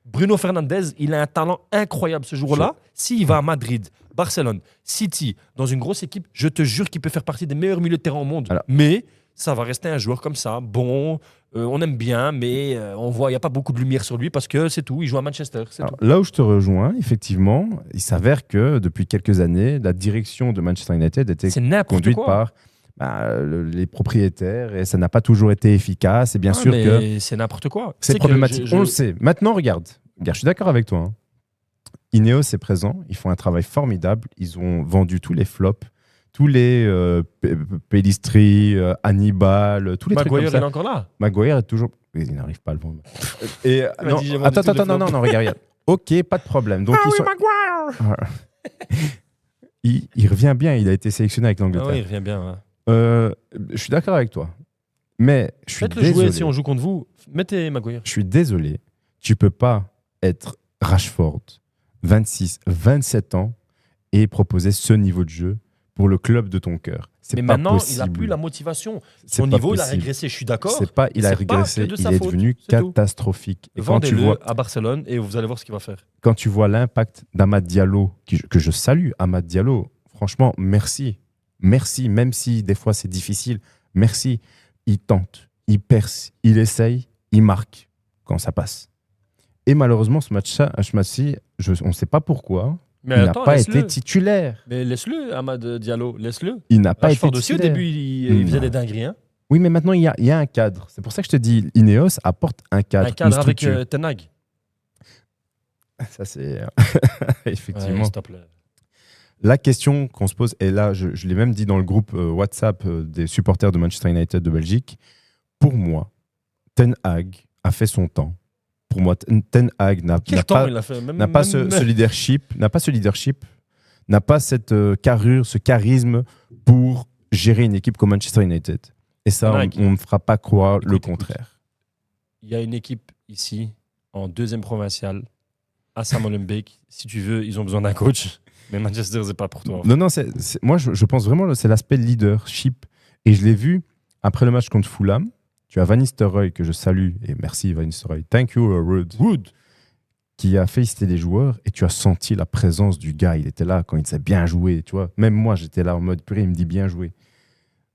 Bruno Fernandes, il a un talent incroyable ce jour-là. S'il va à Madrid, Barcelone, City, dans une grosse équipe, je te jure qu'il peut faire partie des meilleurs milieux de terrain au monde. Mais ça va rester un joueur comme ça. Bon, on aime bien, mais on voit, il n'y a pas beaucoup de lumière sur lui parce que c'est tout. Il joue à Manchester. Là où je te rejoins, effectivement, il s'avère que depuis quelques années, la direction de Manchester United était conduite par les propriétaires et ça n'a pas toujours été efficace. Et bien sûr que c'est n'importe quoi. C'est problématique. On le sait. Maintenant, regarde, je suis d'accord avec toi. Hein. Ineos est présent. Ils font un travail formidable. Ils ont vendu tous les flops. Tous les Pellistri, Hannibal, tous les trucs comme ça. Maguire est encore là. Maguire est toujours... Il n'arrive pas à le vendre. Et, non, regarde. Ok, pas de problème. Donc, Maguire il revient bien, il a été sélectionné avec l'Angleterre. Oui, il revient bien. Ouais. Je suis d'accord avec toi. Mais je suis désolé. Faites-le jouer si on joue contre vous. Mettez Maguire. Je suis désolé. Tu peux pas être Rashford, 26, 27 ans, et proposer ce niveau de jeu pour le club de ton cœur. Mais pas maintenant, possible. Il n'a plus la motivation. Son niveau, il a régressé, je suis d'accord. Il a régressé, il est devenu catastrophique. Et quand tu vois à Barcelone et vous allez voir ce qu'il va faire. Quand tu vois l'impact d'Amad Diallo, que je salue, Amad Diallo, franchement, merci. Merci, même si des fois c'est difficile. Merci. Il tente, il perce, il essaye, il marque quand ça passe. Et malheureusement, ce match-ci, on ne sait pas pourquoi. Mais il n'a pas été titulaire. Mais laisse-le, Amad Diallo, laisse-le. Il n'a pas été titulaire. Aussi, au début, il faisait des dingueries. Hein. Oui, mais maintenant, il y a un cadre. C'est pour ça que je te dis, Ineos apporte un cadre. Un cadre avec Ten Hag. Ça, c'est... Effectivement. Ouais, s'il te plaît. La question qu'on se pose, et là, je l'ai même dit dans le groupe WhatsApp des supporters de Manchester United de Belgique, pour moi, Ten Hag a fait son temps. Pour moi, Ten Hag n'a pas ce leadership, n'a pas cette carrure, ce charisme pour gérer une équipe comme Manchester United. Et ça, on ne fera pas croire le contraire. Il y a une équipe ici, en deuxième provinciale, à Saint-Molenbeek. Si tu veux, ils ont besoin d'un coach. Mais Manchester, c'est pas pour toi. Non, moi, je pense vraiment que c'est l'aspect leadership. Et je l'ai vu après le match contre Fulham. Tu as Van Nistelrooy, que je salue, et merci Van Nistelrooy. Thank you, Wood, qui a félicité les joueurs, et tu as senti la présence du gars. Il était là quand il s'est bien joué, tu vois. Même moi, j'étais là en mode purée, il me dit bien joué.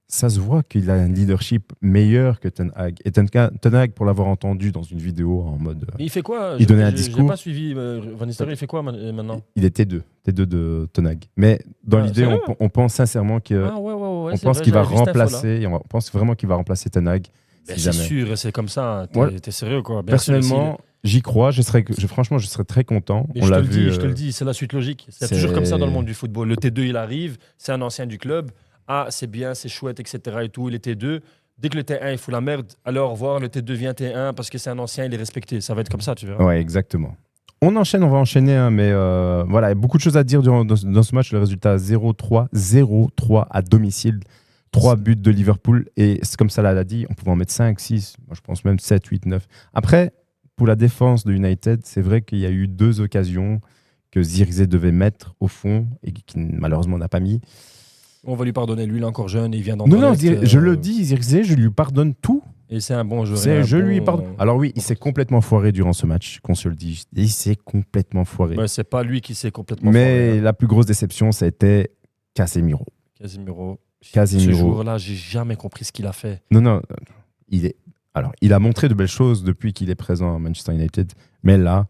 Ça se voit qu'il a un leadership meilleur que Ten Hag. Et Ten Hag, pour l'avoir entendu dans une vidéo en mode... Mais il fait quoi? Il donnait un discours. Je n'ai pas suivi Van Nistelrooy, il fait quoi maintenant? Il était T2 de Ten Hag. Mais dans l'idée, on pense sincèrement qu'il va remplacer, on pense vraiment qu'il va remplacer Ten Hag. C'est sûr, c'est comme ça. T'es sérieux, quoi. Personnellement, j'y crois. Franchement, je serais très content. On l'a vu. Je te le dis, c'est la suite logique. C'est toujours comme ça dans le monde du football. Le T2, il arrive, c'est un ancien du club. Ah, c'est bien, c'est chouette, etc. Et tout. Il est T2. Dès que le T1, il fout la merde, alors au revoir, le T2 vient T1 parce que c'est un ancien, il est respecté. Ça va être comme ça, tu verras. Ouais, exactement. On va enchaîner, hein, mais voilà, il y a beaucoup de choses à dire dans ce match. Le résultat 0-3 à domicile. 3 buts de Liverpool. Et c'est comme ça, l'a dit, on pouvait en mettre 5, 6, moi je pense même 7, 8, 9. Après, pour la défense de United, c'est vrai qu'il y a eu 2 occasions que Zirkzee devait mettre au fond et qui malheureusement n'a pas mis. On va lui pardonner, lui il est encore jeune, il vient Non, je le dis, Zirkzee, je lui pardonne tout. Et c'est un bon joueur. Lui pardonne. Alors oui, il s'est complètement foiré durant ce match, qu'on se le dise. Il s'est complètement foiré. Mais c'est pas lui qui s'est complètement foiré. Mais la plus grosse déception, ça a été Casemiro. Ce joueur-là, j'ai jamais compris ce qu'il a fait. Non, il a montré de belles choses depuis qu'il est présent à Manchester United, mais là,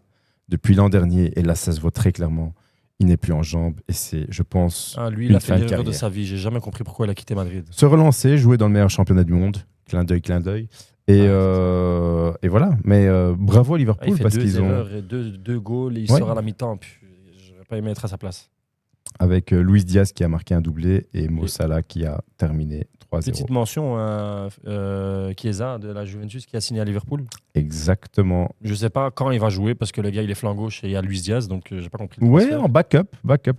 depuis l'an dernier, et là ça se voit très clairement, il n'est plus en jambes et c'est, je pense, lui, il a fait l'erreur de sa vie. J'ai jamais compris pourquoi il a quitté Madrid. Se relancer, jouer dans le meilleur championnat du monde, clin d'œil. Et voilà. Mais bravo à Liverpool il fait parce qu'ils ont deux goals et il sort à la mi-temps. J'aurais pas aimé être à sa place. Avec Luis Diaz qui a marqué un doublé et Mo Salah qui a terminé 3-0. Petite mention à Chiesa de la Juventus qui a signé à Liverpool. Exactement. Je sais pas quand il va jouer parce que le gars il est flanc gauche et il y a Luis Diaz, donc j'ai pas compris. Ouais, en backup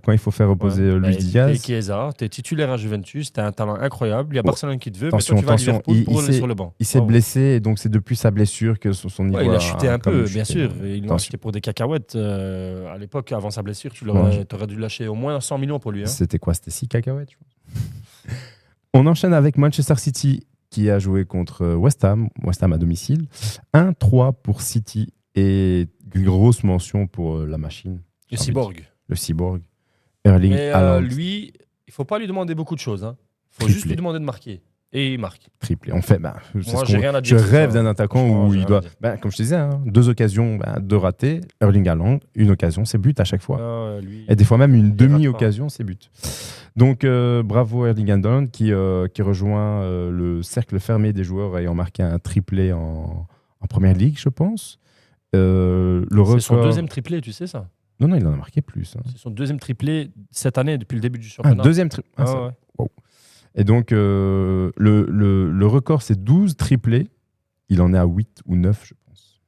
quand il faut faire reposer Luis Diaz. T'es Chiesa, t'es titulaire à Juventus, t'as un talent incroyable, il y a Barcelone qui te veut, attention, mais toi tu vas à Liverpool pour le sur le banc. Il s'est blessé et donc c'est depuis sa blessure que son niveau il a chuté un peu, bien sûr. Il l'a acheté pour des cacahuètes. À l'époque, avant sa blessure, tu aurais dû lâcher au moins 100 millions pour lui. C'était quoi? C'était 6 cacahuètes, je pense. On enchaîne avec Manchester City qui a joué contre West Ham à domicile. 1-3 pour City et grosse mention pour la machine. Le cyborg. Erling Haaland. Lui, il ne faut pas lui demander beaucoup de choses. Il faut juste lui demander de marquer. Et il marque. Triplé. On fait, j'ai rien à dire. Je rêve d'un attaquant où il doit. Comme je te disais, 2 occasions, 2 ratés. Erling Haaland, une occasion, c'est but à chaque fois. Et des fois même une demi-occasion, c'est but. Donc bravo Erling Haaland qui rejoint le cercle fermé des joueurs ayant marqué un triplé en première ligue, je pense. C'est son deuxième triplé, tu sais ça? Non, il en a marqué plus. C'est son deuxième triplé cette année, depuis le début du championnat. Deuxième triplé. Wow. Et donc, le record, c'est 12 triplés. Il en est à 8 ou 9, je pense.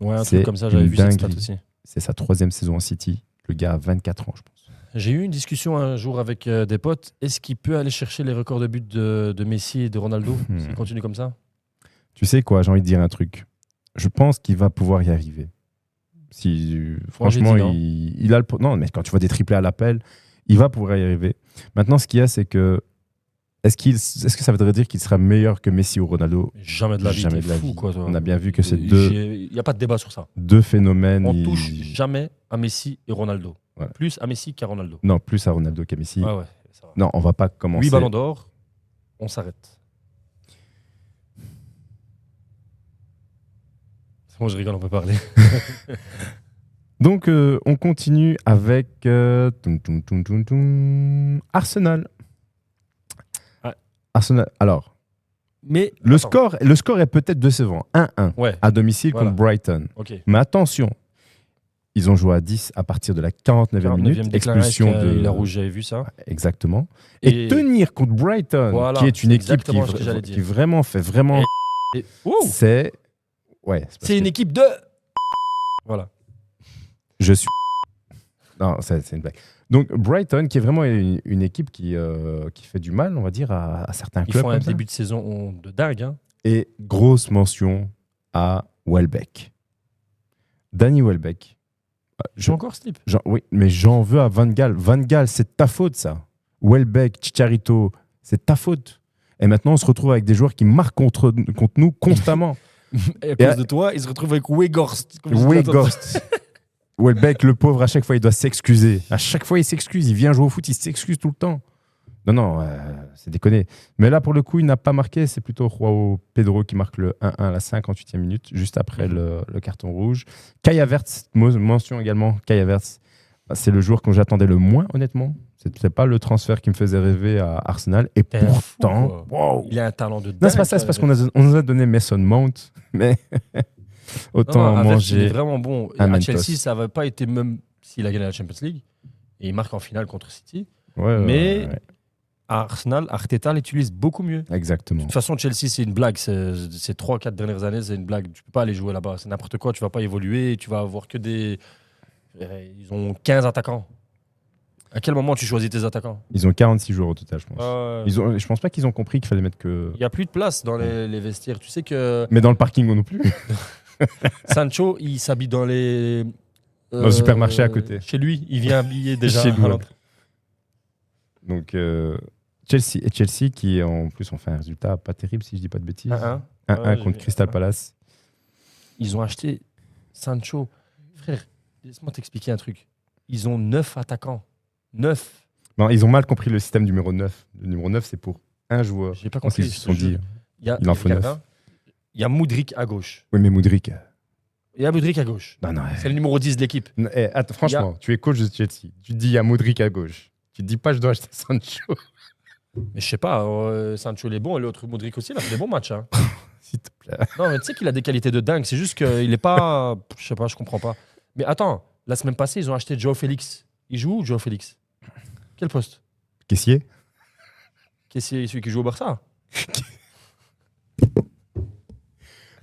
Ouais, un truc comme ça, j'avais vu cette stat aussi. C'est sa 3e saison en City. Le gars a 24 ans, je pense. J'ai eu une discussion un jour avec des potes. Est-ce qu'il peut aller chercher les records de buts de Messi et de Ronaldo s'il continue comme ça? Tu sais quoi, j'ai envie de dire un truc. Je pense qu'il va pouvoir y arriver. Franchement, il a le... Non, mais quand tu vois des triplés à l'appel, il va pouvoir y arriver. Maintenant, ce qu'il y a, c'est que est-ce que ça voudrait dire qu'il sera meilleur que Messi ou Ronaldo? Jamais de la vie. Jamais de la vie. Quoi, on a bien vu que c'est deux. Il n'y a pas de débat sur ça. Deux phénomènes. On touche jamais à Messi et Ronaldo. Ouais. Plus à Messi qu'à Ronaldo. Non, plus à Ronaldo qu'à Messi. Ouais, ça va. Non, on va pas commencer. 8 ballons d'or, on s'arrête. C'est bon, je rigole, on peut parler. Donc, on continue avec Arsenal. Ouais. Arsenal. Alors, mais le score est peut-être décevant. 1-1 à domicile contre Brighton. Okay. Mais attention, ils ont joué à 10 à partir de la 49e minute. Expulsion de la rouge, j'avais vu ça. Exactement. Et tenir contre Brighton, qui est une équipe qui vraiment fait vraiment. C'est une équipe de. Voilà. Je suis. Non, c'est une blague. Donc Brighton, qui est vraiment une équipe qui fait du mal, on va dire, à certains clubs. Ils font un début de saison de dingue. Hein. Et grosse mention à Welbeck. Danny Welbeck. Joue encore ce type. Oui, mais j'en veux à Van Gaal. Van Gaal, c'est ta faute, ça. Welbeck, Chicharito, c'est ta faute. Et maintenant, on se retrouve avec des joueurs qui marquent contre nous constamment. Et à cause de toi, ils se retrouvent avec Weghorst. Welbeck, le pauvre, à chaque fois, il doit s'excuser. À chaque fois, il s'excuse. Il vient jouer au foot, il s'excuse tout le temps. Non, c'est déconné. Mais là, pour le coup, il n'a pas marqué. C'est plutôt Joao Pedro qui marque le 1-1 à la 58e minute, juste après le carton rouge. Kai Havertz, mention également. Kai Havertz, c'est le joueur que j'attendais le moins, honnêtement. C'est pas le transfert qui me faisait rêver à Arsenal. Et pourtant, il a un talent de dingue. Non, c'est pas ça, c'est parce qu'on nous a donné Mason Mount. Mais autant manger. Il est vraiment bon. À Chelsea, ça n'avait pas été, même s'il a gagné la Champions League. Et il marque en finale contre City. Mais à Arsenal, Arteta l'utilise beaucoup mieux. Exactement. De toute façon, Chelsea, c'est une blague. Ces 3-4 dernières années, c'est une blague. Tu peux pas aller jouer là-bas. C'est n'importe quoi. Tu vas pas évoluer. Tu vas avoir que des. Ils ont 15 attaquants. À quel moment tu choisis tes attaquants? Ils ont 46 joueurs au total, je pense. Euh, Je pense pas qu'ils ont compris qu'il fallait mettre que. Il n'y a plus de place dans les vestiaires. Tu sais que Mais dans le parking non plus. Sancho, il s'habille dans les. Dans le supermarché à côté. Chez lui, il vient habiller déjà. Chez lui, à ouais. l'entrée. Donc, Chelsea qui en plus ont fait un résultat pas terrible, si je dis pas de bêtises. 1-1. 1-1 Ouais, j'ai contre vu. Crystal Palace. Ils ont acheté Sancho. Frère, laisse-moi t'expliquer un truc. Ils ont 9 attaquants. 9. Non, ils ont mal compris le système numéro 9. Le numéro 9, c'est pour un joueur. J'ai pas Je pense compris. qu'ils se sont dit. Il il en faut regarde, 9. hein. Il y a Mudryk à gauche. Oui, mais Mudryk. Il y a Mudryk à gauche. Non, non. C'est le numéro 10 de l'équipe. Attends, franchement, tu es coach de Chelsea. Tu dis à Mudryk à gauche. Tu te dis pas, je dois acheter Sancho. Mais je sais pas, Sancho il est bon et l'autre Mudryk aussi, il a fait des bons matchs. Hein. S'il te plaît. Non, mais tu sais qu'il a des qualités de dingue. C'est juste qu'il est pas. Je sais pas, je comprends pas. Mais attends, la semaine passée, ils ont acheté Joao Félix. Il joue où, Joao Félix? Quel poste? Caissier. Qu'est-ce que c'est celui qui joue au Barça?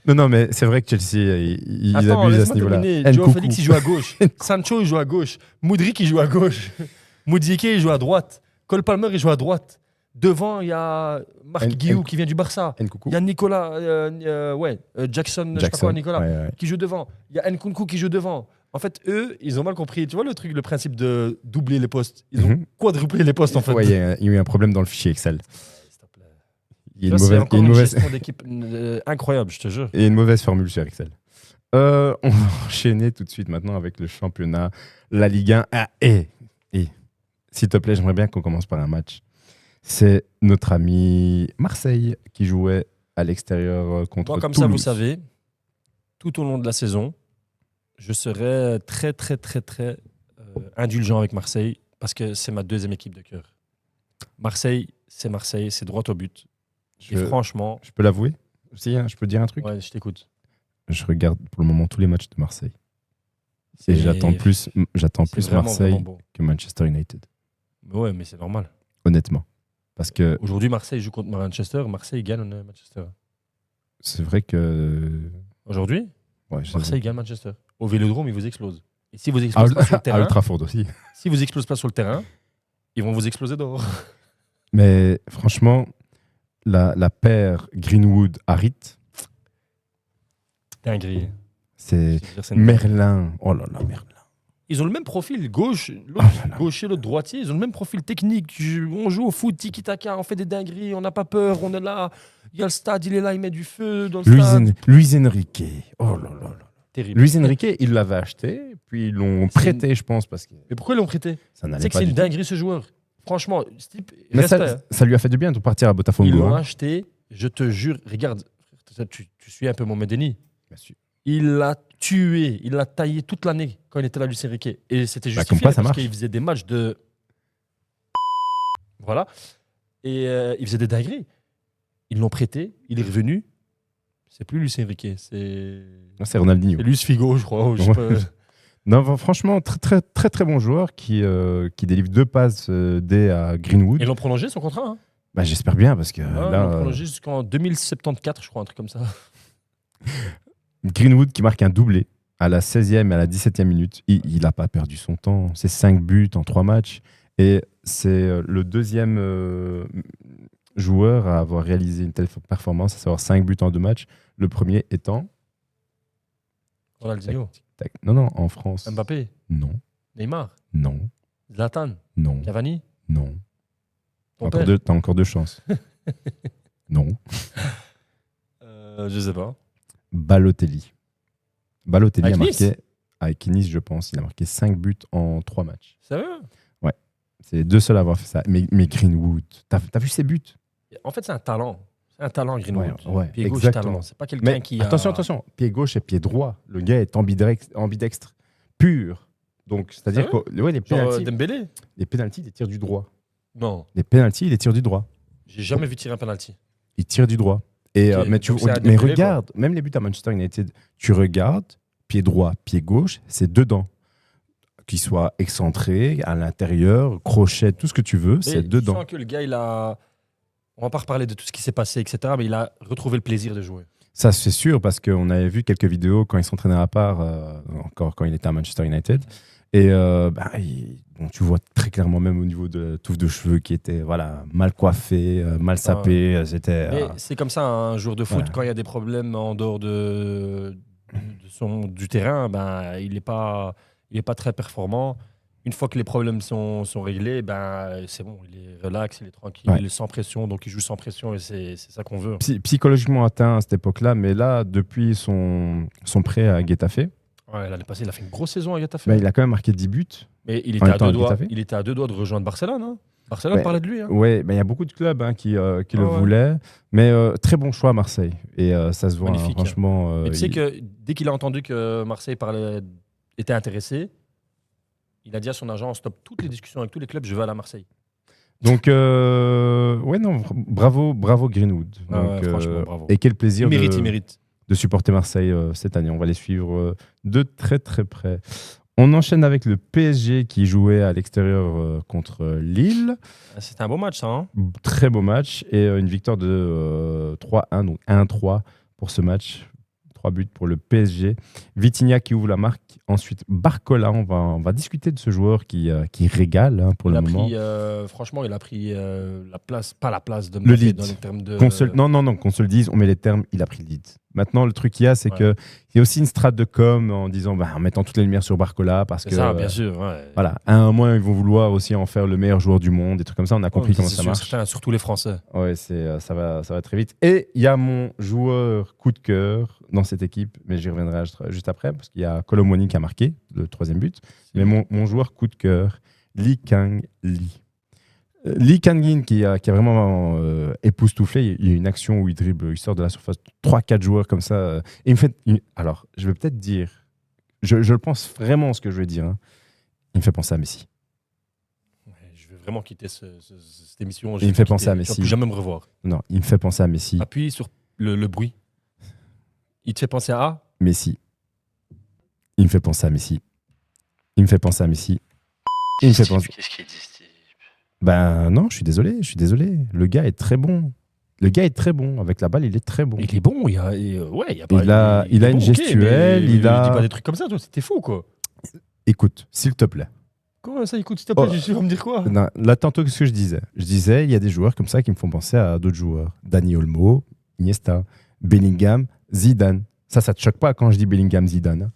Non, mais c'est vrai que Chelsea, ils Attends, abusent à laisse-moi ce niveau-là. terminer. Joao Nkunku. Félix, il joue à gauche. Sancho, il joue à gauche. Mudryk, il joue à gauche. Mudryk, il joue à droite. Cole Palmer, il joue à droite. Devant, il y a Marc Guiou qui vient du Barça. Nkunku. Il y a Nicolas, Jackson, je sais pas quoi, Nicolas, ouais. qui joue devant. Il y a Nkunku qui joue devant. En fait, eux, ils ont mal compris. Tu vois le truc, le principe de doubler les postes. Ils ont Mhm. quadruplé les postes, en fait. Ouais, il y a eu un problème dans le fichier Excel. S'il te plaît. Il y a Ça, c'est encore une une mauvaise, gestion d'équipe incroyable, je te jure. il y a une mauvaise formule sur Excel. On va enchaîner tout de suite maintenant avec le championnat, la Ligue 1. Ah, et s'il te plaît, j'aimerais bien qu'on commence par un match. C'est notre ami Marseille qui jouait à l'extérieur contre Moi, comme Toulouse. ça, vous savez, tout au long de la saison, je serai très, très, très, très indulgent avec Marseille parce que c'est ma deuxième équipe de cœur. Marseille, c'est droit au but. Et Je, franchement, je peux l'avouer aussi, hein, je peux dire un truc. ouais, je t'écoute. Je regarde pour le moment tous les matchs de Marseille. Et C'est- j'attends plus c'est vraiment, Marseille vraiment beau. que Manchester United, Mais ouais, mais c'est normal. honnêtement. Parce que Aujourd'hui, Marseille joue contre Manchester. Marseille gagne Manchester. c'est vrai que... Aujourd'hui, Ouais, Marseille gagne Manchester. Au Vélodrome, ils vous explosent. Et si vous à explosez pas sur le Old terrain, Trafford aussi. si vous explosez pas sur le terrain, ils vont vous exploser dehors. Mais franchement, la paire Greenwood-Harit, Dinguerie. c'est Je veux dire, c'est une- Merlin. Oh là là, Merlin. Ils ont le même profil, gauche, Oh là là. gaucher, l'autre droitier. Ils ont le même profil technique. On joue au foot, tiki-taka, on fait des dingueries, on n'a pas peur, on est là. Il y a le stade, il est là, il met du feu dans le stade. Luis Enrique. Oh là là là. Terrible. Luis Enrique, il l'avait acheté, puis ils l'ont C'est prêté, je pense, parce que Mais pourquoi ils l'ont prêté? ça Tu n'allait sais que pas c'est du une tout. dinguerie ce joueur. Franchement, ce type, Mais respect. ça lui a fait du bien de partir à Ils Botafogo. l'ont Hein. acheté, je te jure, regarde, tu suis un peu mon Médéni. Bien sûr. Il l'a tué, il l'a taillé toute l'année quand il était là, Luis Enrique. Et c'était Bah, justifié comme quoi, ça parce marche. qu'il faisait des matchs de. Voilà. Et il faisait des dingueries. Ils l'ont prêté, il est revenu. C'est plus Luis Enrique, c'est Non, c'est Ronaldinho. Luis Figo, je crois. Ou je sais pas. Non, franchement, très, très, très, très bon joueur qui délivre 2 passes D à Greenwood. Ils l'ont prolongé son contrat. Hein. Bah, j'espère bien, parce que Ouais, là, ils l'ont prolongé jusqu'en 2074, je crois, un truc comme ça. Greenwood qui marque un doublé à la 16e et à la 17e minute. Il n'a pas perdu son temps. C'est 5 buts en 3 matchs. Et c'est le deuxième joueur à avoir réalisé une telle performance, à savoir 5 buts en 2 matchs. Le premier étant... Ronaldinho, Non, en France. Mbappé, Non, Neymar, non, Zlatan, non, Cavani, non. ton père. T'as encore 2 chances. Non. Je sais pas. Balotelli. Balotelli Avec a Nice marqué, avec Nice, je pense, il a marqué 5 buts en 3 matchs. Sérieux? C'est les 2 seuls à avoir fait ça. Mais Greenwood, t'as vu ses buts? En fait, c'est un talent. C'est un talent, Greenwood. Ouais, Pied gauche, exactement. talent. C'est pas quelqu'un Mais qui attention, pied gauche et pied droit. Le gars est ambidextre pur. Donc, c'est-à-dire Sérieux que les Genre pénaltys, Dembélé? il les tire du droit. Non. Les pénaltys, il les tire du droit. J'ai jamais vu tirer un penalty. Il tire du droit. Et, Ok, mais donc c'est un mais Dembélé, regarde, même les buts à Manchester United, tu regardes, pied droit, pied gauche, c'est dedans. Qu'il soit excentré, à l'intérieur, crochet, tout ce que tu veux, c'est Tu dedans. sens que le gars, il a. On va pas reparler de tout ce qui s'est passé, etc. Mais il a retrouvé le plaisir de jouer. Ça, c'est sûr, parce qu'on avait vu quelques vidéos quand il s'entraînait à part, encore quand il était à Manchester United. Et bon, tu vois très clairement, même au niveau de la touffe de cheveux qui était mal coiffée, mal sapée. C'est comme ça, un joueur de foot, quand il y a des problèmes en dehors du terrain, il n'est pas très performant. Une fois que les problèmes sont réglés, c'est bon, il est relax, il est tranquille, il est sans pression, donc il joue sans pression et c'est ça qu'on veut. Psychologiquement atteint à cette époque-là, mais là, depuis son prêt à Getafe, l'année passée, il a fait une grosse saison à Getafe. Il a quand même marqué 10 buts. Mais il était à deux doigts de rejoindre Barcelone. Hein. Barcelone parlait de lui. Hein. Oui, il y a beaucoup de clubs qui le voulaient. Mais très bon choix à Marseille. Et ça se voit, magnifique, franchement. Mais tu sais que dès qu'il a entendu que Marseille était intéressé, il a dit à son agent, stop toutes les discussions avec tous les clubs, je vais aller à Marseille. Donc, bravo Greenwood. Donc, franchement, bravo. Et quel plaisir il mérite. De supporter Marseille cette année. On va les suivre de très très près. On enchaîne avec le PSG qui jouait à l'extérieur contre Lille. C'était un beau match, ça. Hein, très beau match et une victoire de 3-1, donc 1-3 pour ce match. 3 buts pour le PSG. Vitinha qui ouvre la marque. Ensuite, Barcola. On va discuter de ce joueur qui régale pour le moment. Franchement, il a pris la place, pas la place de le lead. Dans les termes de... qu'on se le dise, on met les termes, il a pris le lead. Maintenant, le truc qu'il y a, c'est qu'il y a aussi une strate de com en disant, en mettant toutes les lumières sur Barcola, parce que ça, bien sûr. Voilà, à un moment, ils vont vouloir aussi en faire le meilleur joueur du monde, des trucs comme ça. On a compris comment ça marche. Surtout les Français. Ouais, ça va très vite. Et il y a mon joueur coup de cœur dans cette équipe, mais j'y reviendrai juste après, parce qu'il y a Colomoni qui a marqué le 3e but. Mais mon joueur coup de cœur, Lee Kang-Lee. Lee Kang-in qui a vraiment époustouflé. Il y a une action où il dribble, il sort de la surface, 3-4 joueurs comme ça. Et il me fait, alors, je vais peut-être dire, je pense vraiment ce que je vais dire. Hein. Il me fait penser à Messi. Je vais vraiment quitter cette émission. Il me fait penser à Messi. Je ne plus jamais me revoir. Non, il me fait penser à Messi. Appuie sur le bruit. Il te fait penser à Messi. Il me fait penser à Messi. Il me fait penser à Messi. Il me fait penser... Qu'est-ce qu'il dit, Steve? Non, je suis désolé. Le gars est très bon. Avec la balle, il est très bon. Il est bon. Il a une gestuelle. Il dit pas des trucs comme ça, toi. C'était fou, quoi. Écoute, s'il te plaît. Comment ça, écoute, s'il te plaît, tu vas me dire quoi? Non, là, tantôt, qu'est-ce que je disais? Je disais, il y a des joueurs comme ça qui me font penser à d'autres joueurs. Dani Olmo, Iniesta, Bellingham, Zidane. Ça te choque pas quand je dis Bellingham, Zidane?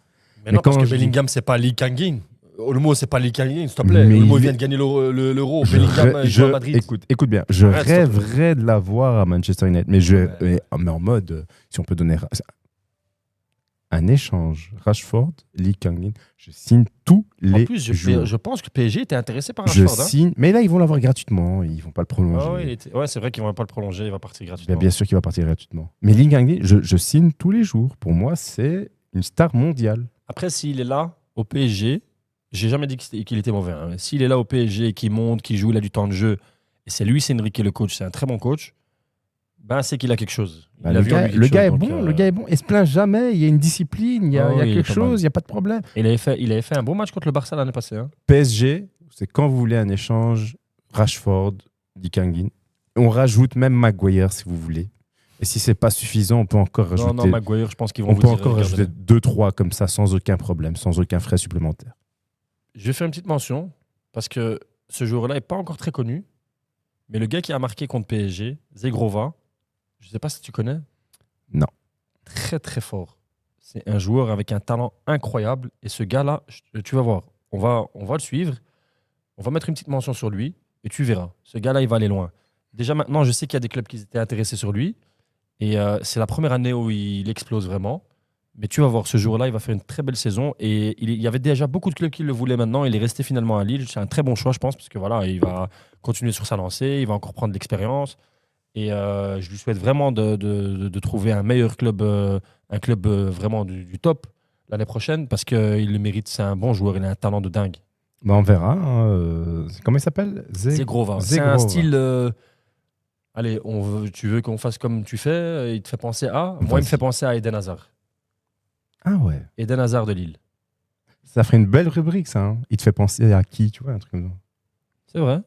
Mais non, parce que Bellingham, c'est pas Lee Kang-in. Olmo, c'est pas Lee Kang-in, s'il te plaît. Olmo vient de gagner l'Euro. Bellingham, il joue à Madrid. Écoute bien, je rêverais de l'avoir à Manchester United. Mais en mode, si on peut donner un échange, Rashford, Lee Kang-in, je signe tous les jours. Je pense que PSG était intéressé par Rashford. Je signe, mais là, ils vont l'avoir gratuitement. Ils vont pas le prolonger. C'est vrai qu'ils vont pas le prolonger. Il va partir gratuitement. Bien sûr qu'il va partir gratuitement. Mais Lee Kang-in, je signe tous les jours. Pour moi, c'est une star mondiale. Après, s'il est là, au PSG... J'ai jamais dit qu'il était mauvais. Hein. S'il est là au PSG, qu'il monte, qu'il joue, il a du temps de jeu, et c'est Luis Enrique le coach, c'est un très bon coach, c'est qu'il a quelque chose. Le gars est bon, il se plaint jamais, il y a une discipline, il y a quelque chose, il n'y a pas de problème. Il avait fait un bon match contre le Barça l'année passée. Hein. PSG, c'est quand vous voulez un échange, Rashford, Lee Kang-in. On rajoute même Maguire si vous voulez. Et si c'est pas suffisant, on peut encore rajouter. Non, Maguire, je pense qu'ils vont. On peut encore rajouter 2-3 comme ça sans aucun problème, sans aucun frais supplémentaire. Je vais faire une petite mention, parce que ce joueur-là n'est pas encore très connu, mais le gars qui a marqué contre PSG, Zegrova, je ne sais pas si tu connais. Non. Très très fort. C'est un joueur avec un talent incroyable, et ce gars-là, tu vas voir, on va le suivre, on va mettre une petite mention sur lui, et tu verras. Ce gars-là, il va aller loin. Déjà maintenant, je sais qu'il y a des clubs qui étaient intéressés sur lui, et c'est la première année où il explose vraiment. Mais tu vas voir, ce jour-là, il va faire une très belle saison. Et il y avait déjà beaucoup de clubs qui le voulaient maintenant. Il est resté finalement à Lille. C'est un très bon choix, je pense, parce que voilà, il va continuer sur sa lancée. Il va encore prendre de l'expérience. Et je lui souhaite vraiment de trouver un meilleur club, un club vraiment du top l'année prochaine, parce qu'il le mérite. C'est un bon joueur. Il a un talent de dingue. On verra. Comment il s'appelle? Zegrova. C'est un style... Allez, tu veux qu'on fasse comme tu fais? Il te fait penser à... Moi, il me fait penser à Eden Hazard. Ah ouais. Eden Hazard de Lille. Ça ferait une belle rubrique, ça. Hein. Il te fait penser à qui, tu vois, un truc comme ça. C'est vrai.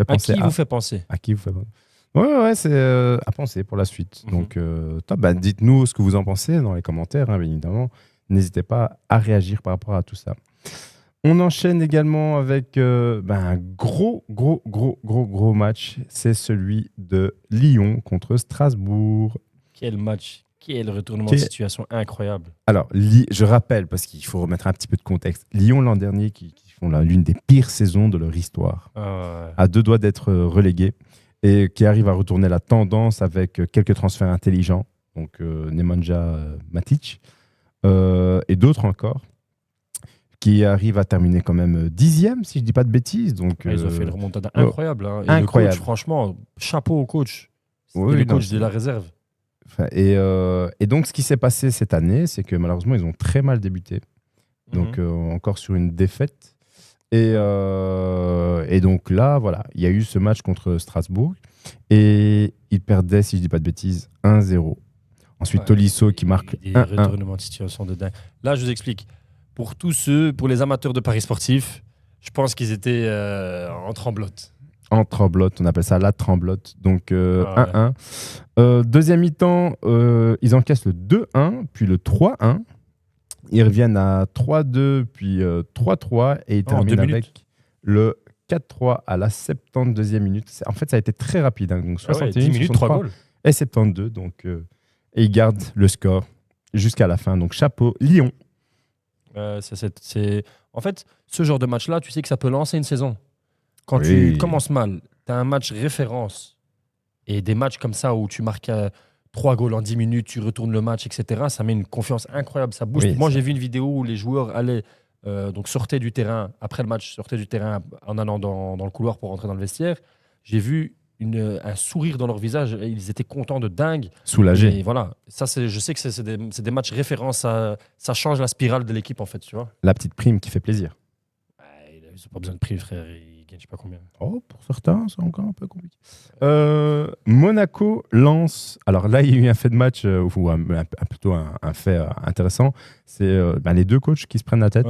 À qui vous fait penser? À qui vous fait penser? Ouais, c'est à penser pour la suite. Donc, top. Dites-nous ce que vous en pensez dans les commentaires, hein, bien évidemment. N'hésitez pas à réagir par rapport à tout ça. On enchaîne également avec un gros match. C'est celui de Lyon contre Strasbourg. Quel match, quel retournement de situation incroyable. Alors, je rappelle, parce qu'il faut remettre un petit peu de contexte, Lyon l'an dernier, qui font l'une des pires saisons de leur histoire, à 2 doigts d'être relégués, et qui arrive à retourner la tendance avec quelques transferts intelligents, donc Nemanja Matic, et d'autres encore, qui arrive à terminer quand même 10e, si je ne dis pas de bêtises. Donc, ils ont fait une remontada incroyable. Hein. Et incroyable. Le coach, franchement, chapeau au coach. C'était oui, le coach de la réserve. Et donc, ce qui s'est passé cette année, c'est que malheureusement, ils ont très mal débuté. Donc, encore sur une défaite. Et donc là, voilà, il y a eu ce match contre Strasbourg. Et ils perdaient, si je ne dis pas de bêtises, 1-0. Ensuite, Tolisso qui marque 1-1. Des retournements de situation de dingue. Là, je vous explique. Pour les amateurs de paris sportifs, je pense qu'ils étaient en tremblote. En tremblote, on appelle ça la tremblote. Donc 1-1. Deuxième mi-temps, ils encaissent le 2-1, puis le 3-1. Ils reviennent à 3-2, puis 3-3, et ils terminent avec le 4-3 à la 72e minute. En fait, ça a été très rapide. Hein. Donc 61 10 minutes, 3 goals. Et 72. Donc, et ils gardent le score jusqu'à la fin. Donc chapeau, Lyon. En fait, ce genre de match-là, tu sais que ça peut lancer une saison. Quand tu commences mal, tu as un match référence et des matchs comme ça où tu marques 3 goals en 10 minutes, tu retournes le match, etc. Ça met une confiance incroyable, ça booste. Moi, j'ai vu une vidéo où les joueurs sortaient du terrain, après le match, sortaient du terrain en allant dans le couloir pour rentrer dans le vestiaire. J'ai vu un sourire dans leur visage, ils étaient contents de dingue. Soulagés. Et voilà, ça, je sais que c'est des matchs référence, ça change la spirale de l'équipe en fait, tu vois. La petite prime qui fait plaisir. Ils n'ont pas besoin de prime, frère, ils gagnent je sais pas combien. Oh, pour certains, c'est encore un peu compliqué. Monaco lance. Alors là, il y a eu un fait de match, plutôt un fait intéressant. C'est les deux coachs qui se prennent la tête.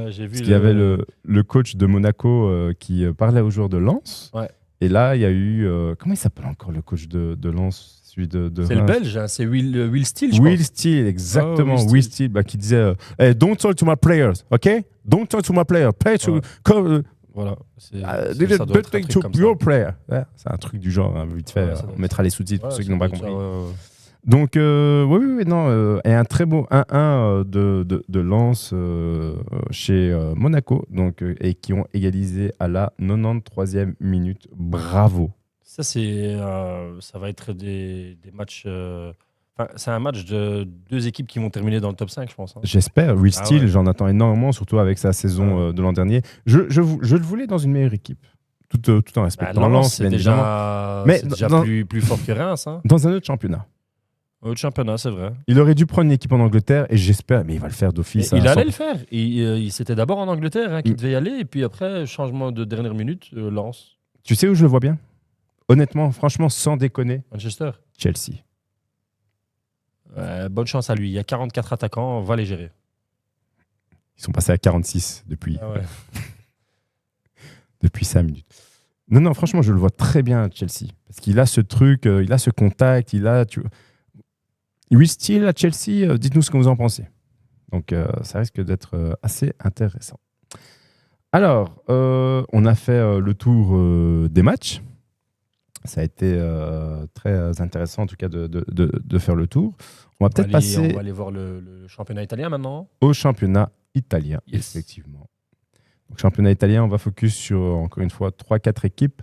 J'ai vu. Il y avait le coach de Monaco qui parlait aux joueurs de Lens. Ouais. Et là, il y a eu. Comment il s'appelle encore le coach de Lens, celui de c'est Reims. le Belge, hein, c'est Will Steele, je Will pense. Steele, exactement. Will Steele, qui disait hey, don't talk to my players, OK? Don't talk to my players. Play to. Voilà. Don't talk to your player. Ouais, c'est un truc du genre, hein, vite fait. On mettra les sous-titres pour ceux qui n'ont pas compris. Donc, et un très beau 1-1 de Lens chez Monaco, donc, et qui ont égalisé à la 93e minute. Bravo. Ça va être des matchs. C'est un match de deux équipes qui vont terminer dans le top 5, je pense. Hein. J'espère. Will Steele, j'en attends énormément, surtout avec sa saison de l'an dernier. Je le voulais dans une meilleure équipe. Tout en respectant Lens, c'est déjà plus fort que Reims. Hein. Dans un autre championnat. Autre championnat, c'est vrai. Il aurait dû prendre une équipe en Angleterre et j'espère, mais il va le faire d'office. Il allait le faire. C'était d'abord en Angleterre qu'il devait y aller et puis après, changement de dernière minute, Lens. Tu sais où je le vois bien? Honnêtement, franchement, sans déconner. Manchester. Chelsea. Bonne chance à lui. Il y a 44 attaquants, on va les gérer. Ils sont passés à 46 depuis, depuis 5 minutes. Non, franchement, je le vois très bien à Chelsea. Parce qu'il a ce truc, il a ce contact, Will Steele à Chelsea, dites-nous ce que vous en pensez. Donc, ça risque d'être assez intéressant. Alors, on a fait le tour des matchs. Ça a été très intéressant, en tout cas, de faire le tour. On va peut-être passer... On va aller voir le championnat italien maintenant. Au championnat italien, effectivement. Donc, championnat italien, on va focus sur, encore une fois, 3-4 équipes.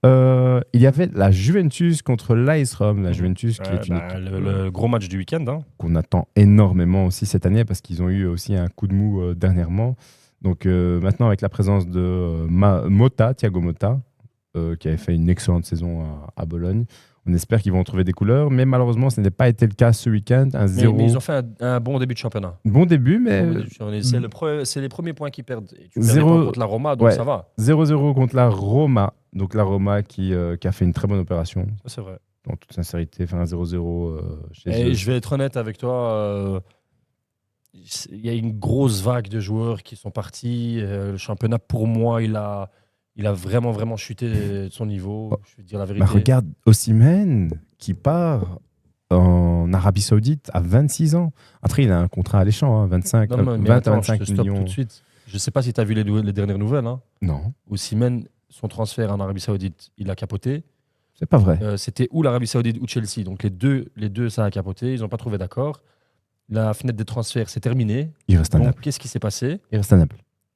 Il y avait la Juventus contre l'AS Rome. La Juventus qui est le gros match du week-end. Hein. Qu'on attend énormément aussi cette année parce qu'ils ont eu aussi un coup de mou dernièrement. Donc maintenant, avec la présence de Thiago Motta, qui avait fait une excellente saison à Bologne, on espère qu'ils vont trouver des couleurs, mais malheureusement, ce n'a pas été le cas ce week-end. Mais ils ont fait un bon début de championnat. Bon début, mais... C'est les premiers points qu'ils perdent. Et tu perds contre la Roma, donc ça va. 0-0 contre la Roma. Donc la Roma qui a fait une très bonne opération. Ça, c'est vrai. En toute sincérité, faire un 0-0 chez eux. Et je vais être honnête avec toi. Il y a une grosse vague de joueurs qui sont partis. Le championnat, pour moi, il a vraiment, vraiment chuté de son niveau. Je vais dire la vérité. Regarde Osimhen qui part en Arabie Saoudite à 26 ans. Après, il a un contrat alléchant, 20 à 25 millions. Tout de suite. Je ne sais pas si tu as vu les dernières nouvelles. Hein. Non, Osimhen, son transfert en Arabie Saoudite, il a capoté. c'est pas vrai. C'était ou l'Arabie Saoudite ou Chelsea. Donc les deux, ça a capoté. Ils n'ont pas trouvé d'accord. La fenêtre des transferts, c'est terminé. Il reste à Donc Naples. qu'est-ce qui s'est passé? Il reste à Naples.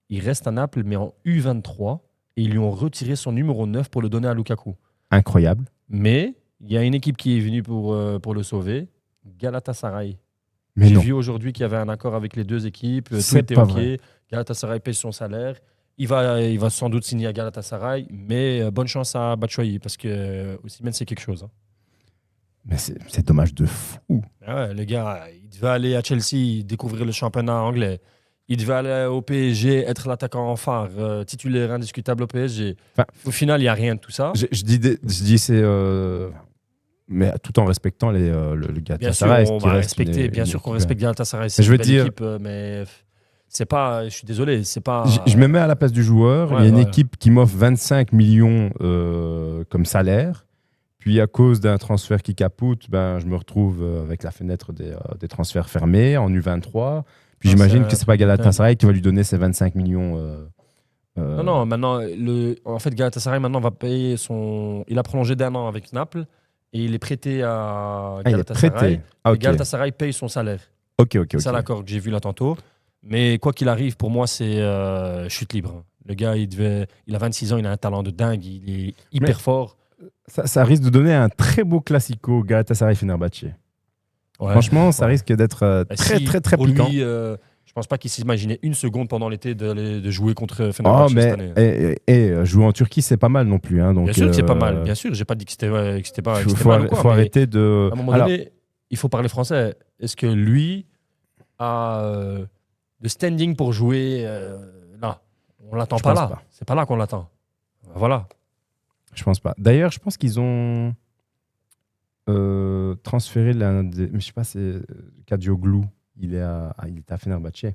Il reste à Naples, mais en U23. Et ils lui ont retiré son numéro 9 pour le donner à Lukaku. Incroyable. Mais il y a une équipe qui est venue pour le sauver. Galatasaray. Mais J'ai non. vu aujourd'hui qu'il y avait un accord avec les deux équipes. Tout C'est était pas OK. vrai. Galatasaray paye son salaire. Il va sans doute signer à Galatasaray. Mais bonne chance à Batshuayi parce que Osimhen, c'est quelque chose. Hein. Mais c'est dommage de fou. Ah ouais, le gars, il devait aller à Chelsea, découvrir le championnat anglais. Il devait aller au PSG, être l'attaquant en phare, titulaire indiscutable au PSG. Enfin, Au final, il n'y a rien de tout ça. Je dis c'est. Mais tout en respectant le Bien sûr, Galatasaray. on qui va reste respecter. une Bien sûr équipe, qu'on respecte Galatasaray. C'est je une veux belle dire- équipe, mais c'est pas. Je suis désolé, c'est pas. Je me mets à la place du joueur. Ouais, Il y a une ouais. équipe qui m'offre 25 millions comme salaire. Puis à cause d'un transfert qui capote, ben, je me retrouve avec la fenêtre des transferts fermés en U23. Puis Ah, j'imagine c'est que c'est pas Galatasaray qui va lui donner ces 25 millions. Non, maintenant, en fait, Galatasaray maintenant va payer son. Il a prolongé d'1 an avec Naples et il est prêté à il est Galatasaray. prêté. Ah, Et ok. Galatasaray paye son salaire. Ok. C'est ça l'accord que j'ai vu là tantôt. Mais quoi qu'il arrive, pour moi, c'est chute libre. Le gars, il a 26 ans, il a un talent de dingue, il est hyper fort. Ça risque de donner un très beau classico Galatasaray-Fenerbahçe. Ouais. Franchement, ça Ouais. risque d'être Bah, très, si, très, très pour piquant. lui, je pense pas qu'il s'imaginait une seconde pendant l'été de jouer contre Oh, Fenerbahçe cette année. mais jouer en Turquie, c'est pas mal non plus. Hein, donc, Bien sûr que c'est pas mal, bien sûr. J'ai pas dit que c'était pas Il que c'était faut, mal ou quoi, faut mais arrêter de. à un moment Alors, donné, il faut parler français. Est-ce que lui a de standing pour jouer là? On l'attend Je pas pense là. pas. C'est pas là qu'on l'attend. Voilà. je pense pas. D'ailleurs, je pense qu'ils ont transféré l'un des. Mais je sais pas, c'est Kadioglu. Il est à Fenerbahçe.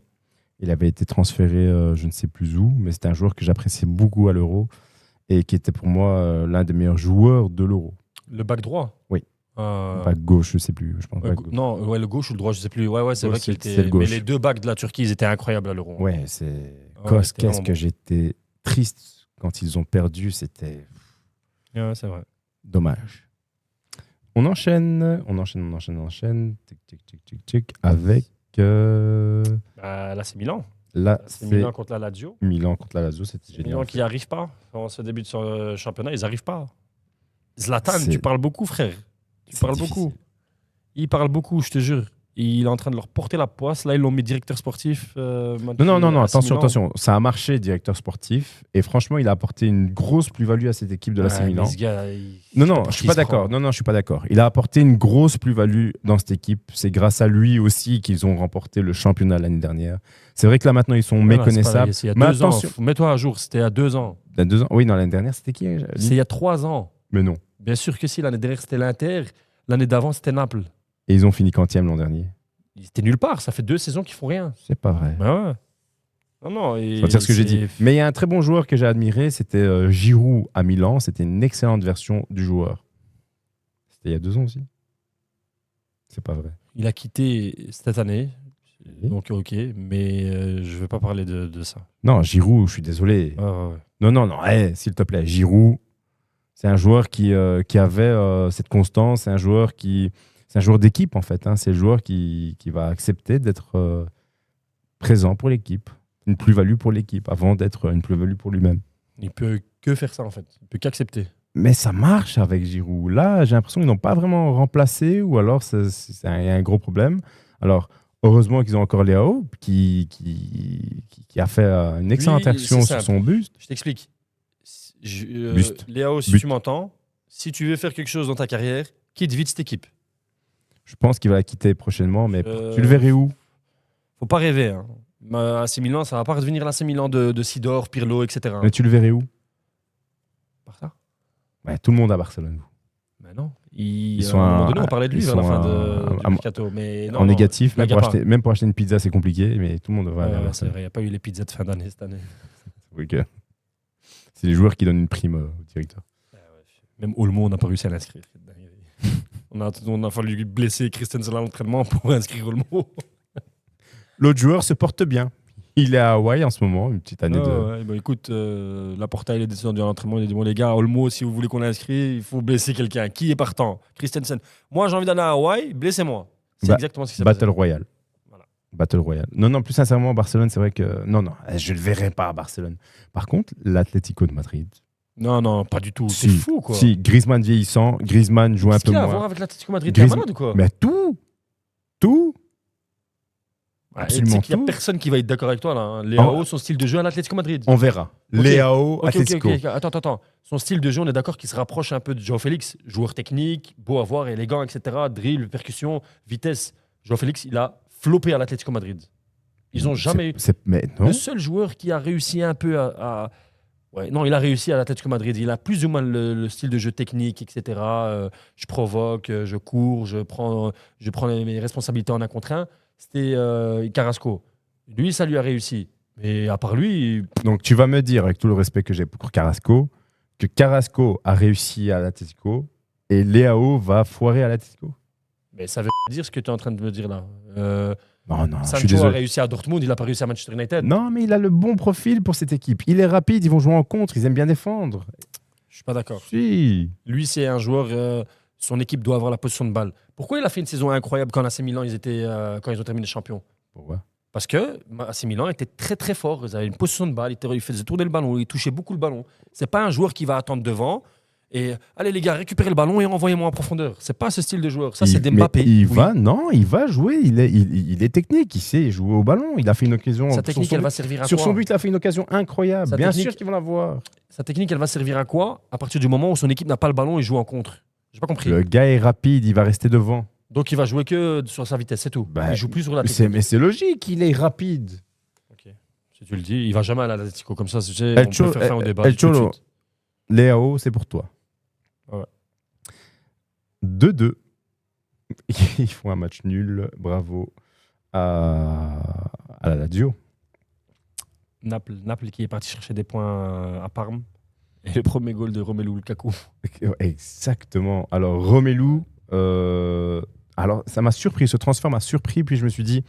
Il avait été transféré, je ne sais plus où, mais c'était un joueur que j'appréciais beaucoup à l'Euro et qui était pour moi l'un des meilleurs joueurs de l'Euro. Le back droit. Oui. Euh, Pas gauche, je sais plus. Je pense pas gauche. non, ouais, le gauche ou le droit, je sais plus. Ouais, c'est Ouais, vrai qu'il c'est était. le gauche. Mais les deux backs de la Turquie, ils étaient incroyables à l'Euro. Ouais, c'est. Ouais, c'était Qu'est-ce vraiment que bon. j'étais triste quand ils ont perdu, c'était Ouais, c'est vrai. dommage. On enchaîne. Tic, tic, tic, tic, tic, avec. Là, c'est Milan. Là, C'est c'est Milan contre la Lazio. Milan contre la Lazio, c'était génial. Milan qui n'y arrive pas. En ce début de championnat, ils n'arrivent pas. Zlatan, C'est- tu parles beaucoup, frère. Tu C'est parles difficile. beaucoup. Il parle beaucoup, je te jure. Il est en train de leur porter la poisse. Là, ils l'ont mis directeur sportif. Non, attention. Ça a marché, directeur sportif. Et franchement, il a apporté une grosse plus-value à cette équipe de l'AC Milan. Ce gars, Non, je suis pas d'accord. Non, je suis pas d'accord. Il a apporté une grosse plus-value dans cette équipe. C'est grâce à lui aussi qu'ils ont remporté le championnat l'année dernière. C'est vrai que là, maintenant, ils sont méconnaissables. C'est il y a Mais 2 ans. attention. Mets-toi à jour. C'était il y a 2 ans. Il y a 2 ans. Oui, non, l'année dernière, c'était qui C'est il y a 3 ans. Mais non. Bien sûr que si. L'année dernière, c'était l'Inter. L'année d'avant, c'était Naples. Et ils ont fini quantième l'an dernier. Ils étaient nulle part. Ça fait 2 saisons qu'ils font rien. C'est pas vrai. Ouais. Non. Je retire ce que j'ai dit. Mais il y a un très bon joueur que j'ai admiré, c'était Giroud à Milan. C'était une excellente version du joueur. C'était il y a 2 ans aussi. C'est pas vrai. Il a quitté cette année. Oui. Donc, ok. Mais je ne veux pas parler de ça. Non, Giroud, je suis désolé. Ouais. Non, s'il te plaît, Giroud, c'est un joueur qui avait cette constance. C'est un joueur d'équipe en fait. Hein. C'est le joueur qui va accepter d'être présent pour l'équipe, une plus-value pour l'équipe, avant d'être une plus-value pour lui-même. Il peut que faire ça, en fait. Il peut qu'accepter. Mais ça marche avec Giroud. Là, j'ai l'impression qu'ils n'ont pas vraiment remplacé, ou alors il y a un gros problème. Alors, heureusement qu'ils ont encore Léao, qui a fait une excellente Lui, action c'est sur simple. son buste. Je t'explique. Buste. Léao, si But. tu m'entends, si tu veux faire quelque chose dans ta carrière, quitte vite cette équipe. Je pense qu'il va la quitter prochainement, mais Euh, tu le verrais où? Faut pas rêver. Hein. AC Milan, ça va pas redevenir l'AC Milan de Sidor, Pirlo, etc. Mais tu le verrais où? Par ça. Ouais, tout le monde à Barcelone. Mais non. Ils à sont un moment un- donné, on parlait de lui ils vers la sont fin un- du mercato. Mais non, En négatif, blague à part. même pour acheter une pizza, c'est compliqué, mais tout le monde va aller à C'est Barcelone. vrai, il n'y a pas eu les pizzas de fin d'année cette année. Oui, que- C'est les joueurs qui donnent une prime au directeur. Même Olmo, on n'a pas réussi à l'inscrire. On a fallu blesser Christensen à l'entraînement pour inscrire Olmo. L'autre joueur se porte bien. Il est à Hawaï en ce moment, une petite année de... Ouais, bah, écoute, Laporta, il est descendu à l'entraînement. Il a dit, bon, les gars, Olmo, si vous voulez qu'on l'inscrit, il faut blesser quelqu'un. Qui est partant? Christensen. Moi, j'ai envie d'aller à Hawaï, blessez-moi. C'est exactement ce qui s'est passé. Battle Royale. Voilà. Battle Royale. Non, plus sincèrement, Barcelone, c'est vrai que... Non, je ne le verrai pas à Barcelone. Par contre, l'Atlético de Madrid... Non, pas du tout. C'est fou, quoi. Si, Griezmann vieillissant, Griezmann joue un peu moins. Qu'est-ce qu'il a à voir avec l'Atlético Madrid? T'es malade ou quoi? Mais tout. Absolument tout. Il n'y a personne qui va être d'accord avec toi, là. Hein. Léao, son style de jeu à l'Atlético Madrid. On verra. Okay. Léao, Atlético. Okay. Attends. Son style de jeu, on est d'accord qu'il se rapproche un peu de João Félix. Joueur technique, beau à voir, élégant, etc. Dribble, percussion, vitesse. João Félix, il a floppé à l'Atlético Madrid. Ils n'ont jamais eu... Le seul joueur qui a réussi un peu à... Ouais, non, il a réussi à l'Atlético Madrid. Il a plus ou moins le style de jeu technique, etc. Je provoque, je cours, je prends mes responsabilités en un contre un. C'était Carrasco. Lui, ça lui a réussi. Mais à part lui... Donc tu vas me dire, avec tout le respect que j'ai pour Carrasco, que Carrasco a réussi à l'Atlético et Léao va foirer à l'Atlético? Mais ça veut dire ce que tu es en train de me dire là. Non, Sancho a réussi à Dortmund, il n'a pas réussi à Manchester United. Non, mais il a le bon profil pour cette équipe. Il est rapide, ils vont jouer en contre, ils aiment bien défendre. Je suis pas d'accord. Si. Lui, c'est un joueur... son équipe doit avoir la position de balle. Pourquoi il a fait une saison incroyable quand l'AC Milan, quand ils ont terminé champion? Pourquoi? Parce que AC Milan était très très fort. Ils avaient une position de balle, ils faisaient tourner le ballon, ils touchaient beaucoup le ballon. C'est pas un joueur qui va attendre devant et allez les gars, récupérez le ballon et envoyez-moi en profondeur. C'est pas ce style de joueur. Ça, c'est Mbappé. Il va jouer. Il est technique. Il sait jouer au ballon. Il a fait une occasion. Sa technique, elle va servir à quoi? Sur son but, il a fait une occasion incroyable. Bien sûr qu'ils vont l'avoir. Sa technique, elle va servir à quoi? À partir du moment où son équipe n'a pas le ballon et joue en contre. J'ai pas compris. Le gars est rapide, il va rester devant. Donc il va jouer que sur sa vitesse, c'est tout. Il joue plus sur la technique. Mais c'est logique, il est rapide. Ok. Si tu le dis, il va jamais à l'Atlético comme ça. On peut faire fin au débat. El Cholo, Léao, c'est pour toi. Ouais. 2-2. Ils font un match nul. Bravo à la Lazio. Naples qui est parti chercher des points à Parme. Et le premier goal de Romelu Lukaku. Exactement. Alors, Romelu, alors ça m'a surpris. Ce transfert m'a surpris. Puis je me suis dit,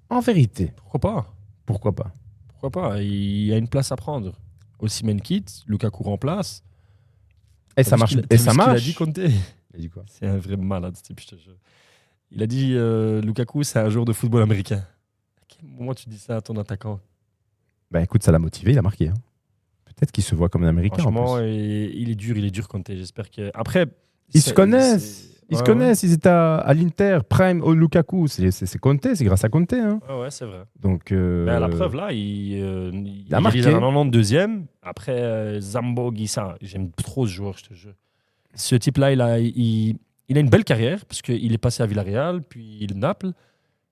en vérité. Pourquoi pas? Il y a une place à prendre. Osimhen quitte, Lukaku remplace. Et ça marche. Il a dit Conte. Il a dit quoi? C'est un vrai malade, ce type, je te jure. Il a dit Lukaku, c'est un joueur de football américain. À quel moment tu dis ça à ton attaquant? Bah écoute, ça l'a motivé, il a marqué. Hein. Peut-être qu'il se voit comme un Américain. Franchement, il est dur, Conte. J'espère que. Après. Ils se connaissent. Ils étaient à l'Inter, Prime, au Lukaku. C'est Conte, c'est grâce à Conte. Hein. Ouais, c'est vrai. Donc, à la preuve, là, il a marqué. Il a 92e. Après, Zambo Guissa. J'aime trop ce joueur, je te jure. Ce type-là, il a une belle carrière, parce qu'il est passé à Villarreal, puis Naples.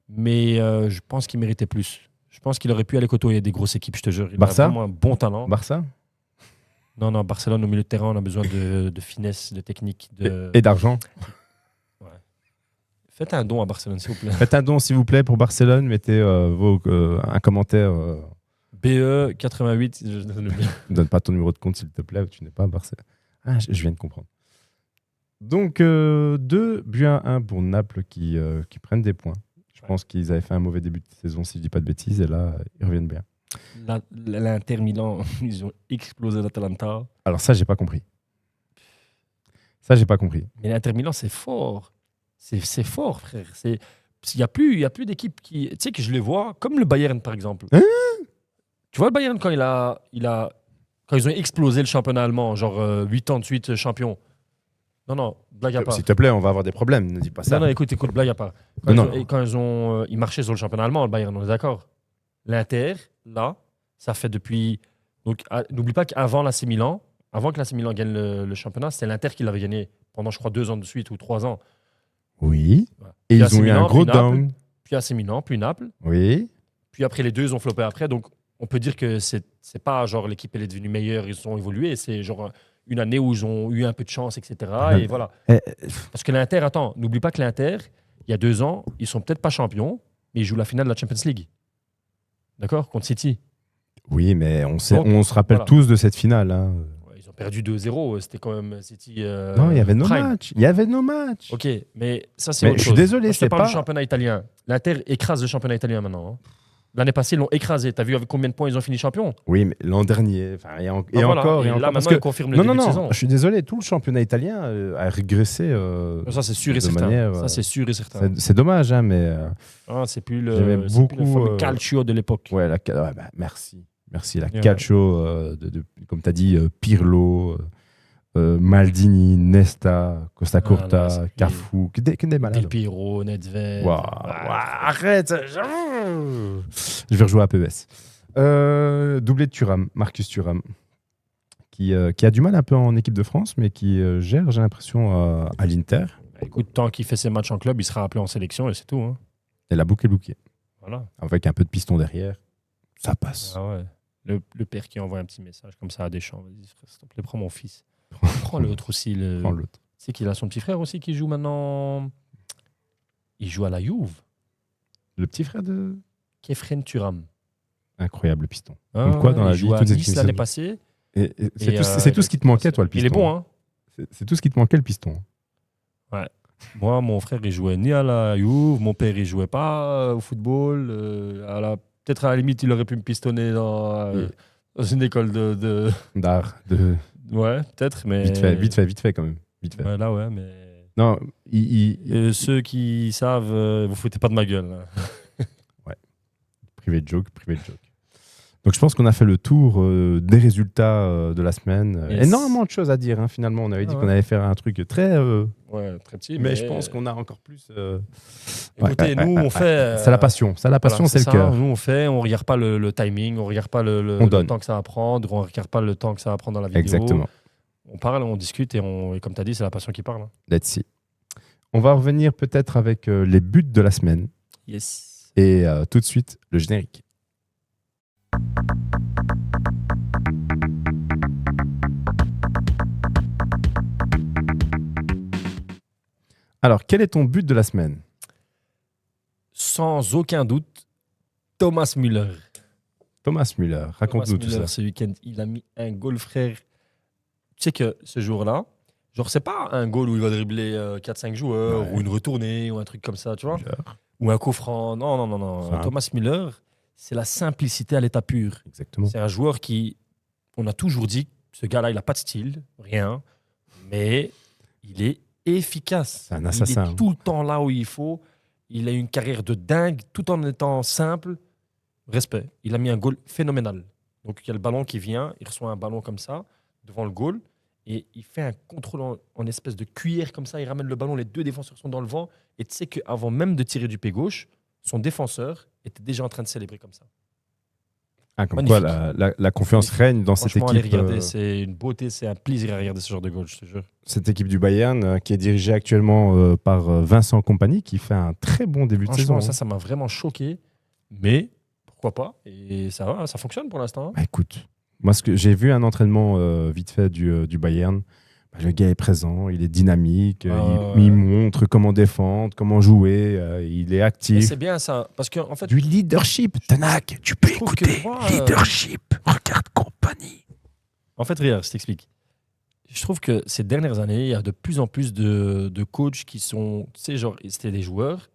Mais je pense qu'il méritait plus. Je pense qu'il aurait pu aller côtoyer des grosses équipes, je te jure. Il Barça? a vraiment un bon talent. Barça? Non, Barcelone, au milieu de terrain, on a besoin de finesse, de technique. Et d'argent. Ouais. Faites un don à Barcelone, s'il vous plaît. Faites un don, s'il vous plaît, pour Barcelone. Mettez un commentaire. BE88. Donne pas ton numéro de compte, s'il te plaît. Tu n'es pas à Barcelone. Ah, je viens de comprendre. Donc, 2-1 pour Naples qui prennent des points. Je pense qu'ils avaient fait un mauvais début de saison, si je ne dis pas de bêtises, et là, ils reviennent bien. L'Inter Milan, ils ont explosé l'Atalanta. Alors ça, j'ai pas compris. Mais l'Inter Milan, c'est fort. C'est fort, frère. Il n'y a plus d'équipe qui... Tu sais que je les vois, comme le Bayern, par exemple. Hein? Tu vois le Bayern, quand quand ils ont explosé le championnat allemand, genre 8 ans de suite champion. Non, blague à part. S'il te plaît, on va avoir des problèmes, ne dis pas ça. Non, écoute, blague à part. Quand ils marchaient sur le championnat allemand, le Bayern, on est d'accord. L'Inter, là, ça fait depuis... Donc, n'oublie pas qu'avant l'AC Milan, avant que l'AC Milan gagne le championnat, c'était l'Inter qui l'avait gagné pendant, je crois, 2 ans de suite ou 3 ans. Oui. Voilà. Et ils ont eu un gros down. Puis AC Milan, puis Naples. Oui. Puis après, les deux, ils ont floppé après. Donc, on peut dire que c'est pas genre l'équipe, elle est devenue meilleure, ils ont évolué. C'est genre une année où ils ont eu un peu de chance, etc. Et voilà. Parce que l'Inter, attends, n'oublie pas que l'Inter, il y a 2 ans, ils sont peut-être pas champions, mais ils jouent la finale de la Champions League. D'accord? Contre City. Oui, mais on se rappelle tous de cette finale. Hein. Ouais, ils ont perdu 2-0. C'était quand même City. Non, il y avait nos matchs. Ok, mais ça, c'est autre chose. Je suis désolé, moi, je te c'est parle pas... du championnat italien. L'Inter écrase le championnat italien maintenant. Hein. L'année passée, ils l'ont écrasé. T'as vu avec combien de points ils ont fini champion? Oui, mais l'an dernier, et Voilà. encore, Et et là, encore. maintenant, ils confirment le Non, début non, de non, saison. je suis désolé, tout le championnat italien a régressé. Ça, c'est sûr et de certain. manière, Ça, c'est sûr et certain. c'est dommage, hein, mais C'est plus j'aimais le beaucoup, fameux calcio de l'époque. ouais, merci. Merci, la Ouais. calcio, comme tu as dit, Pirlo, Maldini, Nesta, Costa Curta, c'est plus- Cafu, que des Del malades. Piero, Nedved. Waouh, arrête. Je vais rejouer à PES. Doublé de Thuram, Marcus Thuram, qui a du mal un peu en équipe de France, mais qui gère, j'ai l'impression, à l'Inter. Écoute, tant qu'il fait ses matchs en club, il sera appelé en sélection et c'est tout. Hein. Et la boucle est bouquée. Voilà. Avec un peu de piston derrière, ça passe. Ah ouais. Le père qui envoie un petit message comme ça à Deschamps. Vas-y, frère, s'il te plaît, prends mon fils. Prends l'autre aussi. Prends l'autre. C'est qu'il a son petit frère aussi qui joue maintenant. Il joue à la Juve. Le petit frère de... Kefren Thuram. Incroyable piston. Comme quoi, dans la il vie, joue à toutes ces Nice choses- l'année passée. C'est tout ce qui te manquait, toi, le piston. Il est bon, hein. C'est tout ce qui te manquait, le piston. Moi, mon frère, il jouait ni à la Juve. Mon père, il jouait pas au football. Peut-être à la limite, il aurait pu me pistonner dans une école de... D'art, Ouais, peut-être, mais... vite fait quand même. Vite fait. Ouais, là, ouais, mais... Non, ceux qui savent, vous foutez pas de ma gueule. Là. privé de joke. Donc je pense qu'on a fait le tour des résultats de la semaine. Yes. Énormément de choses à dire, hein, finalement. On avait dit Ouais. qu'on allait faire un truc très... Ouais, très petit. mais je pense qu'on a encore plus... Écoutez, nous, on fait... C'est la passion. C'est le cœur. Nous, on fait, on regarde pas le timing, on regarde pas le temps que ça va prendre, on regarde pas le temps que ça va prendre dans la vidéo. Exactement. On parle, on discute et comme tu as dit, c'est la passion qui parle. Hein. Let's see. On va revenir peut-être avec les buts de la semaine. Yes. Et tout de suite, le générique. Alors, quel est ton but de la semaine? Sans aucun doute, Thomas Müller. Thomas Müller, raconte-nous tout ça. Ce week-end, il a mis un goal, frère. Tu sais que ce jour-là, genre, c'est pas un goal où il va dribbler 4-5 joueurs, ou une retournée, ou un truc comme ça, tu vois. Ou un coup franc. Non. Simple. Thomas Müller, c'est la simplicité à l'état pur. Exactement. C'est un joueur qui, on a toujours dit, ce gars-là, il n'a pas de style, rien, mais il est efficace. C'est un assassin. Il est tout le temps là où il faut. Il a une carrière de dingue, tout en étant simple. Respect. Il a mis un goal phénoménal. Donc, il y a le ballon qui vient, il reçoit un ballon comme ça, devant le goal, et il fait un contrôle en espèce de cuillère comme ça. Il ramène le ballon, les deux défenseurs sont dans le vent. Et tu sais qu'avant même de tirer du pied gauche, son défenseur était déjà en train de célébrer comme ça. Ah, comme Magnifique. quoi la confiance règne dans cette Franchement, équipe. allez regarder, c'est une beauté, c'est un plaisir à regarder ce genre de goal, je te jure. Cette équipe du Bayern qui est dirigée actuellement par Vincent Kompany qui fait un très bon début de saison. Franchement, ça m'a vraiment choqué. Mais pourquoi pas? Et ça va, ça fonctionne pour l'instant. Hein. Bah, écoute, moi j'ai vu un entraînement vite fait du Bayern. Bah, le gars est présent, il est dynamique, il montre comment défendre, comment jouer, il est Et actif. c'est bien ça, parce que en fait, Du leadership, Tanak, tu peux trouve écouter. que moi, Leadership, regarde Kompany. en fait, regarde, je t'explique. Je trouve que ces dernières années, il y a de plus en plus de coachs qui sont, tu sais, genre, c'était des joueurs,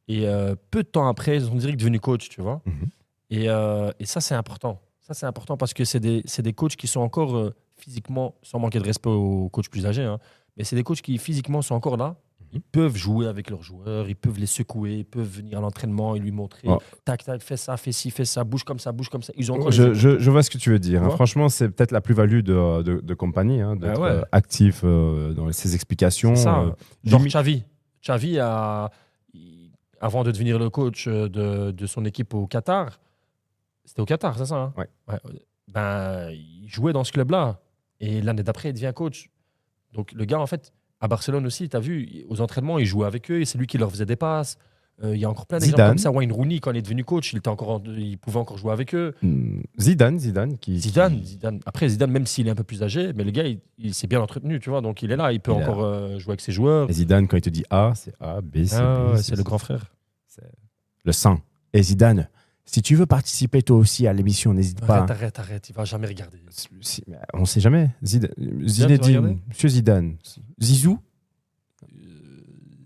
et peu de temps après, ils sont direct devenus coachs, tu vois. Mhm. Et ça, c'est important. Ça, c'est important parce que c'est des coachs qui sont encore physiquement, sans manquer de respect aux coachs plus âgés, hein, mais c'est des coachs qui physiquement sont encore là. Ils peuvent jouer avec leurs joueurs, ils peuvent les secouer, ils peuvent venir à l'entraînement et lui montrer tac, tac, fais ça, fais ci, fais ça, bouge comme ça, bouge comme ça. Ils ont encore Je vois ce que tu veux dire. Tu Hein. vois. Franchement, c'est peut-être la plus-value de Kompany, hein, d'être actif dans ses explications. C'est ça. Genre limite- Xavi avant de devenir le coach de son équipe au Qatar, c'était au Qatar, c'est ça hein Ouais. Ben, il jouait dans ce club-là. Et l'année d'après, il devient coach. Donc le gars, en fait, à Barcelone aussi, tu as vu, aux entraînements, il jouait avec eux et c'est lui qui leur faisait des passes. Il y a encore plein d'exemples Zidane. comme ça. Wayne Rooney, quand il est devenu coach, il pouvait encore jouer avec eux. Zidane. Zidane. Après, Zidane, même s'il est un peu plus âgé, mais le gars, il s'est bien entretenu, tu vois. Donc il est là, il peut encore jouer avec ses joueurs. Et Zidane, quand il te dit A, c'est A, B, c'est B. C'est le grand frère. C'est le sang. Et Zidane, si tu veux participer toi aussi à l'émission, n'hésite pas. Arrête, il va jamais regarder. On ne sait jamais. Zinedine, Monsieur Zidane. Zizou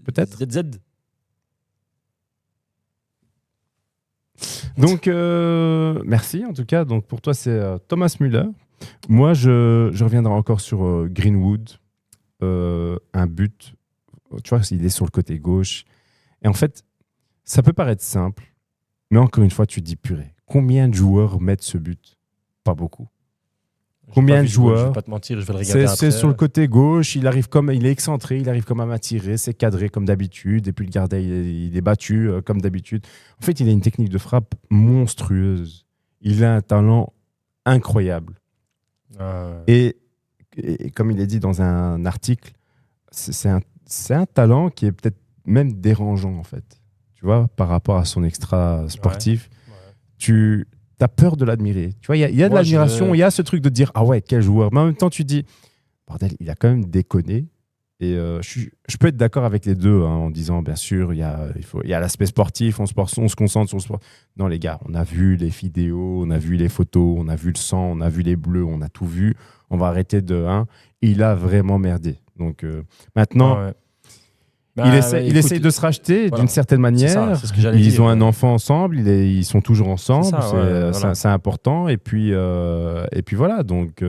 peut-être ZZ. Donc, merci en tout cas. Donc, pour toi, c'est Thomas Müller. Moi, je reviendrai encore sur Greenwood. Un but, tu vois, il est sur le côté gauche. Et en fait, ça peut paraître simple, mais encore une fois, tu te dis purée. Combien de joueurs mettent ce but? Pas beaucoup. Combien de joueurs? Je vais pas te mentir, je vais le regarder après. C'est sur le côté gauche, il est excentré, il arrive comme à tirer, c'est cadré comme d'habitude, et puis le gardien il est battu comme d'habitude. En fait, il a une technique de frappe monstrueuse. Il a un talent incroyable. Et comme il est dit dans un article, c'est un talent qui est peut-être même dérangeant en fait. Tu vois, par rapport à son extra sportif, tu as peur de l'admirer. Tu vois, il y a de l'admiration, il y a ce truc de te dire ah ouais, quel joueur. Mais en même temps, tu te dis bordel, il a quand même déconné. Et je peux être d'accord avec les deux en disant bien sûr, il y a l'aspect sportif, on se concentre sur le sport. Non les gars, on a vu les vidéos, on a vu les photos, on a vu le sang, on a vu les bleus, on a tout vu. On va arrêter de il a vraiment merdé. Donc maintenant, il essaye de se racheter d'une certaine manière. C'est ce que j'allais dire. Ils ont un enfant ensemble, ils sont toujours ensemble, c'est important. Et puis voilà, donc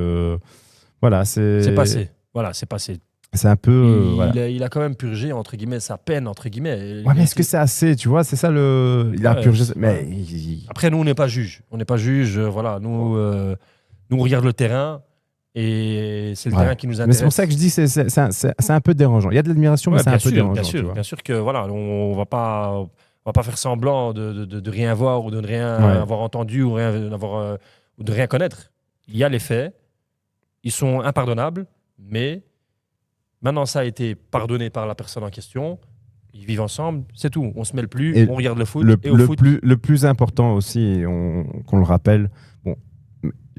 voilà, c'est passé. Voilà, c'est passé. C'est un peu. Il a quand même purgé entre guilles sa peine entre guillemets. Ouais, mais est-ce que c'est assez? Tu vois, c'est ça le. Il a purgé. Mais après, nous on n'est pas juge. On n'est pas juge. Voilà, nous on regarde le terrain. Et c'est le terrain qui nous intéresse. Mais c'est pour ça que je dis c'est un peu dérangeant. Il y a de l'admiration, mais c'est un peu dérangeant. Bien sûr que voilà, on va pas faire semblant de rien voir ou de ne rien avoir entendu ou de rien connaître. Il y a les faits, ils sont impardonnables, mais maintenant ça a été pardonné par la personne en question. Ils vivent ensemble, c'est tout. On se mêle plus, on regarde le foot. Le plus important aussi, qu'on le rappelle,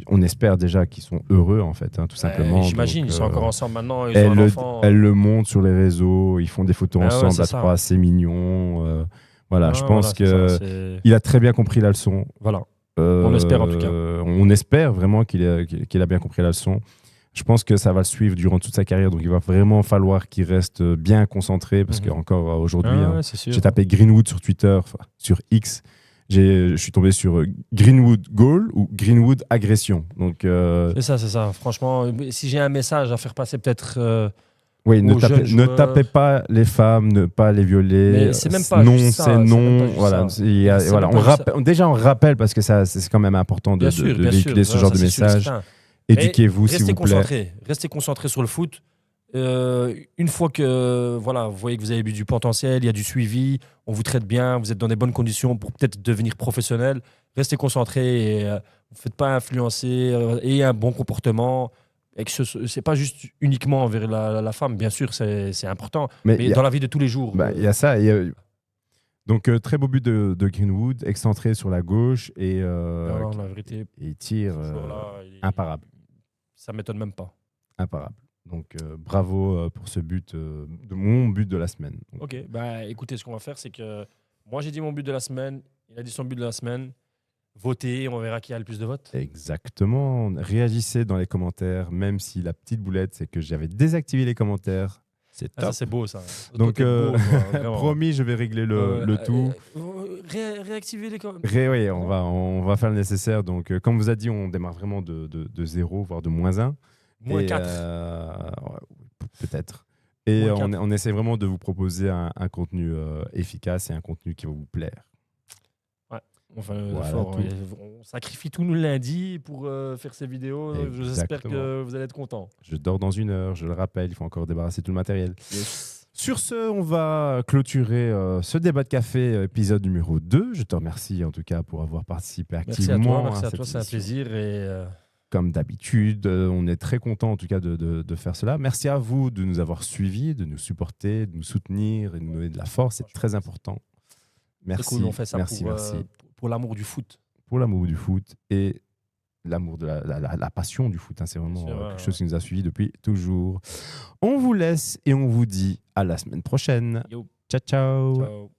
on espère déjà qu'ils sont heureux en fait, tout simplement. J'imagine, ils sont encore ensemble maintenant. Ils ont un enfant. Elle le montre sur les réseaux, ils font des photos ensemble à trois, c'est mignon. Voilà, je pense qu'il a très bien compris la leçon. Voilà. On espère en tout cas. On espère vraiment qu'il a bien compris la leçon. Je pense que ça va le suivre durant toute sa carrière, donc il va vraiment falloir qu'il reste bien concentré parce qu'encore aujourd'hui, j'ai tapé Greenwood sur Twitter, sur X. Je suis tombé sur Greenwood goal ou Greenwood agression. Donc, c'est ça. Franchement, si j'ai un message à faire passer peut-être... oui, ne tapez pas les femmes, ne pas les violer. Mais c'est même pas non, juste ça, c'est non. Voilà. Déjà, on rappelle parce que c'est quand même important de véhiculer ce genre de message. Éduquez-vous, s'il vous plaît. Restez concentrés sur le foot. Une fois que vous voyez que vous avez du potentiel, il y a du suivi, on vous traite bien, vous êtes dans des bonnes conditions pour peut-être devenir professionnel, restez concentrés et ne vous faites pas influencer, ayez un bon comportement. Et que c'est pas juste uniquement envers la femme, bien sûr, c'est important, mais dans la vie de tous les jours. Il y a ça. Donc, très beau but de Greenwood, excentré sur la gauche et la vérité, il tire imparable. Ça m'étonne même pas. Imparable. Donc, bravo pour ce but, de mon but de la semaine. Donc, ok, écoutez, ce qu'on va faire, c'est que moi, j'ai dit mon but de la semaine, il a dit son but de la semaine. Votez, on verra qui a le plus de votes. Exactement. Réagissez dans les commentaires, même si la petite boulette, c'est que j'avais désactivé les commentaires. C'est top. Ça, c'est beau, ça. Donc, promis, je vais régler le tout. Réactiver les commentaires. Oui, on va faire le nécessaire. Donc, comme vous a dit, on démarre vraiment de 0, voire de -1. Moins 4. Peut-être. Et on essaie vraiment de vous proposer un contenu efficace et un contenu qui va vous plaire. Ouais. On sacrifie tout nous lundi pour faire ces vidéos. J'espère que vous allez être contents. Je dors dans 1 heure, je le rappelle. Il faut encore débarrasser tout le matériel. Yes. Sur ce, on va clôturer ce débat de café, épisode numéro 2. Je te remercie en tout cas pour avoir participé activement. Merci à toi, c'est un plaisir. Et comme d'habitude, on est très content en tout cas de faire cela. Merci à vous de nous avoir suivis, de nous supporter, de nous soutenir et de nous donner de la force. C'est très important. Merci. C'est cool, on fait ça merci. Pour l'amour du foot. Pour l'amour du foot et l'amour de la passion du foot. C'est vraiment quelque chose qui nous a suivis depuis toujours. On vous laisse et on vous dit à la semaine prochaine. Yo. Ciao, ciao. Ciao.